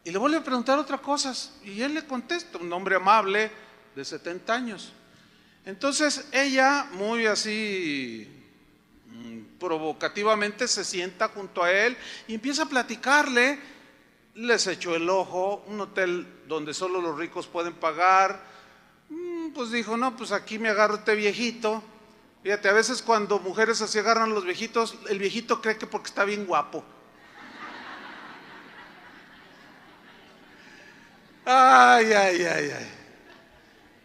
Y le vuelve a preguntar otras cosas y él le contesta, un hombre amable de 70 años. Entonces ella, muy así provocativamente, se sienta junto a él y empieza a platicarle. Les echó el ojo, un hotel donde solo los ricos pueden pagar. Pues dijo, no, pues aquí me agarro este viejito. Fíjate, a veces cuando mujeres así agarran a los viejitos, el viejito cree que porque está bien guapo. Ay.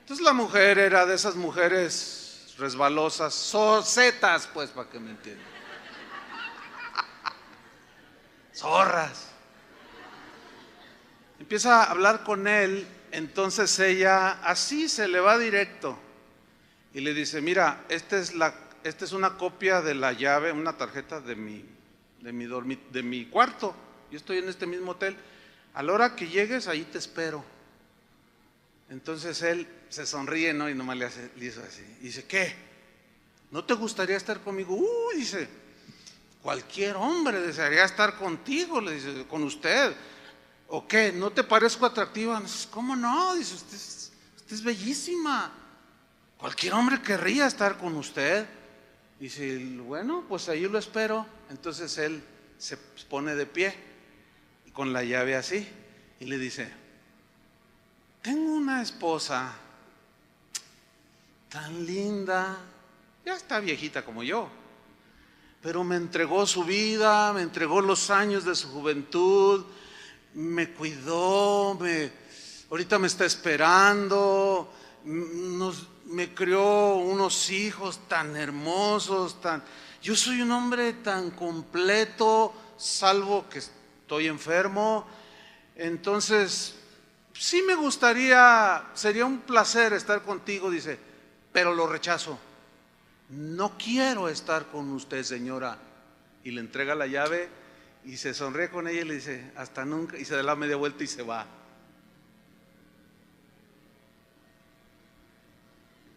Entonces la mujer era de esas mujeres resbalosas, socetas, pues, para que me entiendan. Zorras. Empieza a hablar con él, entonces ella así se le va directo y le dice, mira, esta es una copia de la llave, una tarjeta de mi cuarto. Yo estoy en este mismo hotel. A la hora que llegues, ahí te espero. Entonces él se sonríe, ¿no? Y nomás le hizo así. Y dice, ¿qué? ¿No te gustaría estar conmigo? Dice, cualquier hombre desearía estar contigo, le dice, con usted. ¿O qué? ¿No te parezco atractiva? ¿Cómo no? Dice, usted es bellísima. Cualquier hombre querría estar con usted. Dice, bueno, pues ahí lo espero. Entonces él se pone de pie y con la llave así y le dice, tengo una esposa tan linda, ya está viejita como yo, pero me entregó su vida, me entregó los años de su juventud, me cuidó, ahorita me está esperando, me crió unos hijos tan hermosos, yo soy un hombre tan completo, salvo que estoy enfermo. Entonces, sí me gustaría, sería un placer estar contigo, dice, pero lo rechazo. No quiero estar con usted, señora. Y le entrega la llave y se sonríe con ella y le dice, hasta nunca, y se da la media vuelta y se va.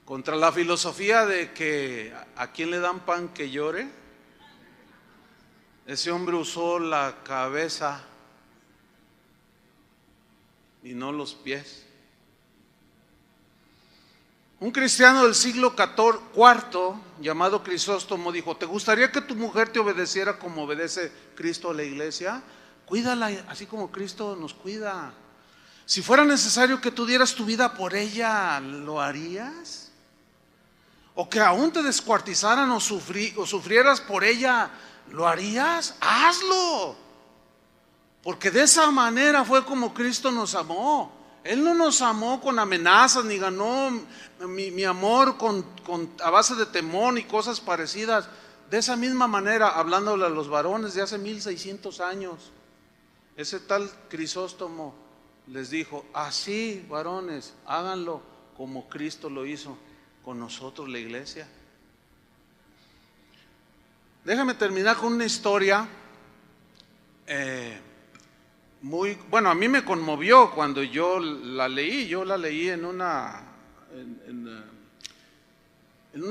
Contra la filosofía de que a quien le dan pan que llore, ese hombre usó la cabeza y no los pies. Un cristiano del siglo IV llamado Crisóstomo dijo, ¿te gustaría que tu mujer te obedeciera como obedece Cristo a la iglesia? Cuídala así como Cristo nos cuida. Si fuera necesario que tú dieras tu vida por ella, ¿lo harías? O que aún te descuartizaran o sufrieras por ella, ¿lo harías? Hazlo. Porque de esa manera fue como Cristo nos amó. Él no nos amó con amenazas, ni ganó mi amor a base de temor y cosas parecidas. De esa misma manera, hablándole a los varones de hace 1600 años, ese tal Crisóstomo les dijo, así varones, háganlo como Cristo lo hizo con nosotros, la iglesia. Déjame terminar con una historia bueno, a mí me conmovió cuando yo la leí. Yo la leí en una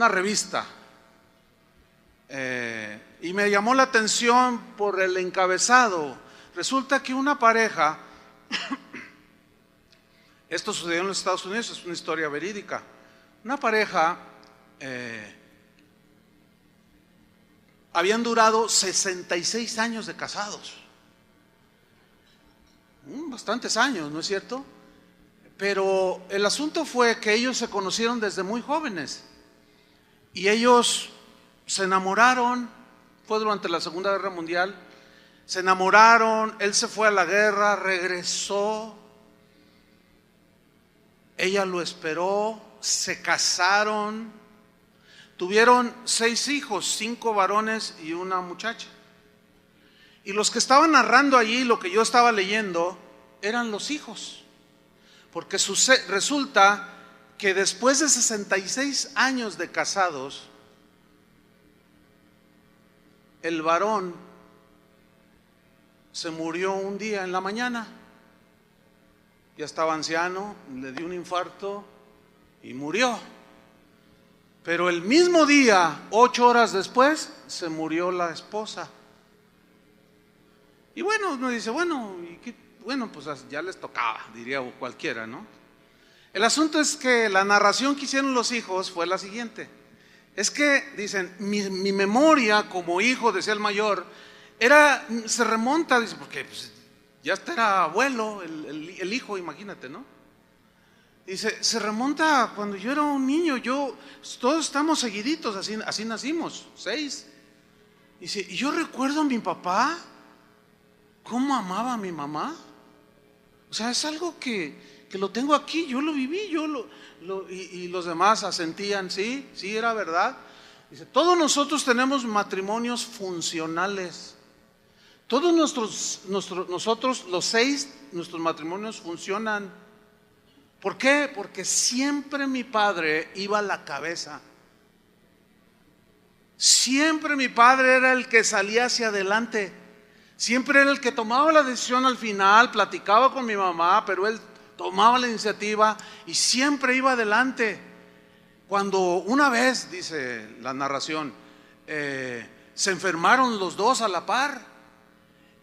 revista y me llamó la atención por el encabezado. Resulta que una pareja, esto sucedió en los Estados Unidos, es una historia verídica. Una pareja habían durado 66 años de casados. Bastantes años, ¿no es cierto? Pero el asunto fue que ellos se conocieron desde muy jóvenes y ellos se enamoraron. Fue durante la Segunda Guerra Mundial. Se enamoraron, él se fue a la guerra, regresó, ella lo esperó, se casaron, tuvieron 6 hijos, 5 varones y una muchacha. Y los que estaban narrando allí, lo que yo estaba leyendo, eran los hijos. Porque resulta que después de 66 años de casados, el varón se murió un día en la mañana. Ya estaba anciano, le dio un infarto y murió. Pero el mismo día, 8 horas después, se murió la esposa. Y bueno, uno dice, bueno, pues ya les tocaba, diría cualquiera, ¿no? El asunto es que la narración que hicieron los hijos fue la siguiente. Es que, dicen, mi memoria como hijo, decía el mayor, se remonta, dice, porque pues, ya era abuelo, el hijo, imagínate, ¿no? Dice, se remonta cuando yo era un niño, todos estamos seguiditos, así nacimos, 6. Dice, y yo recuerdo a mi papá, cómo amaba a mi mamá. O sea, es algo que lo tengo aquí, yo lo viví, y los demás asentían, sí, era verdad. Dice, todos nosotros tenemos matrimonios funcionales. Todos nosotros, los 6, nuestros matrimonios funcionan. ¿Por qué? Porque siempre mi padre iba a la cabeza. Siempre mi padre era el que salía hacia adelante. Siempre era el que tomaba la decisión al final, platicaba con mi mamá, pero él tomaba la iniciativa y siempre iba adelante. Cuando una vez, dice la narración, se enfermaron los dos a la par.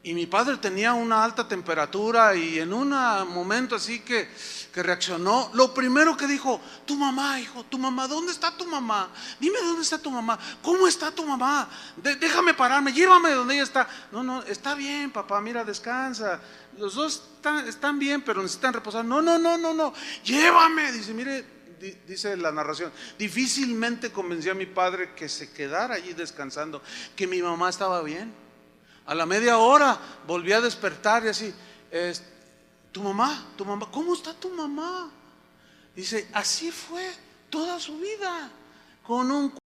Y mi padre tenía una alta temperatura y en un momento así que reaccionó, lo primero que dijo, tu mamá, hijo, tu mamá, ¿dónde está tu mamá? Dime dónde está tu mamá, ¿cómo está tu mamá? Déjame pararme, llévame de donde ella está. No, está bien, papá, mira, descansa. Los dos están bien, pero necesitan reposar. No, llévame. Dice, mire, dice la narración, difícilmente convencí a mi padre que se quedara allí descansando, que mi mamá estaba bien. A la media hora volví a despertar y así, tu mamá, ¿cómo está tu mamá? Dice, así fue toda su vida, con un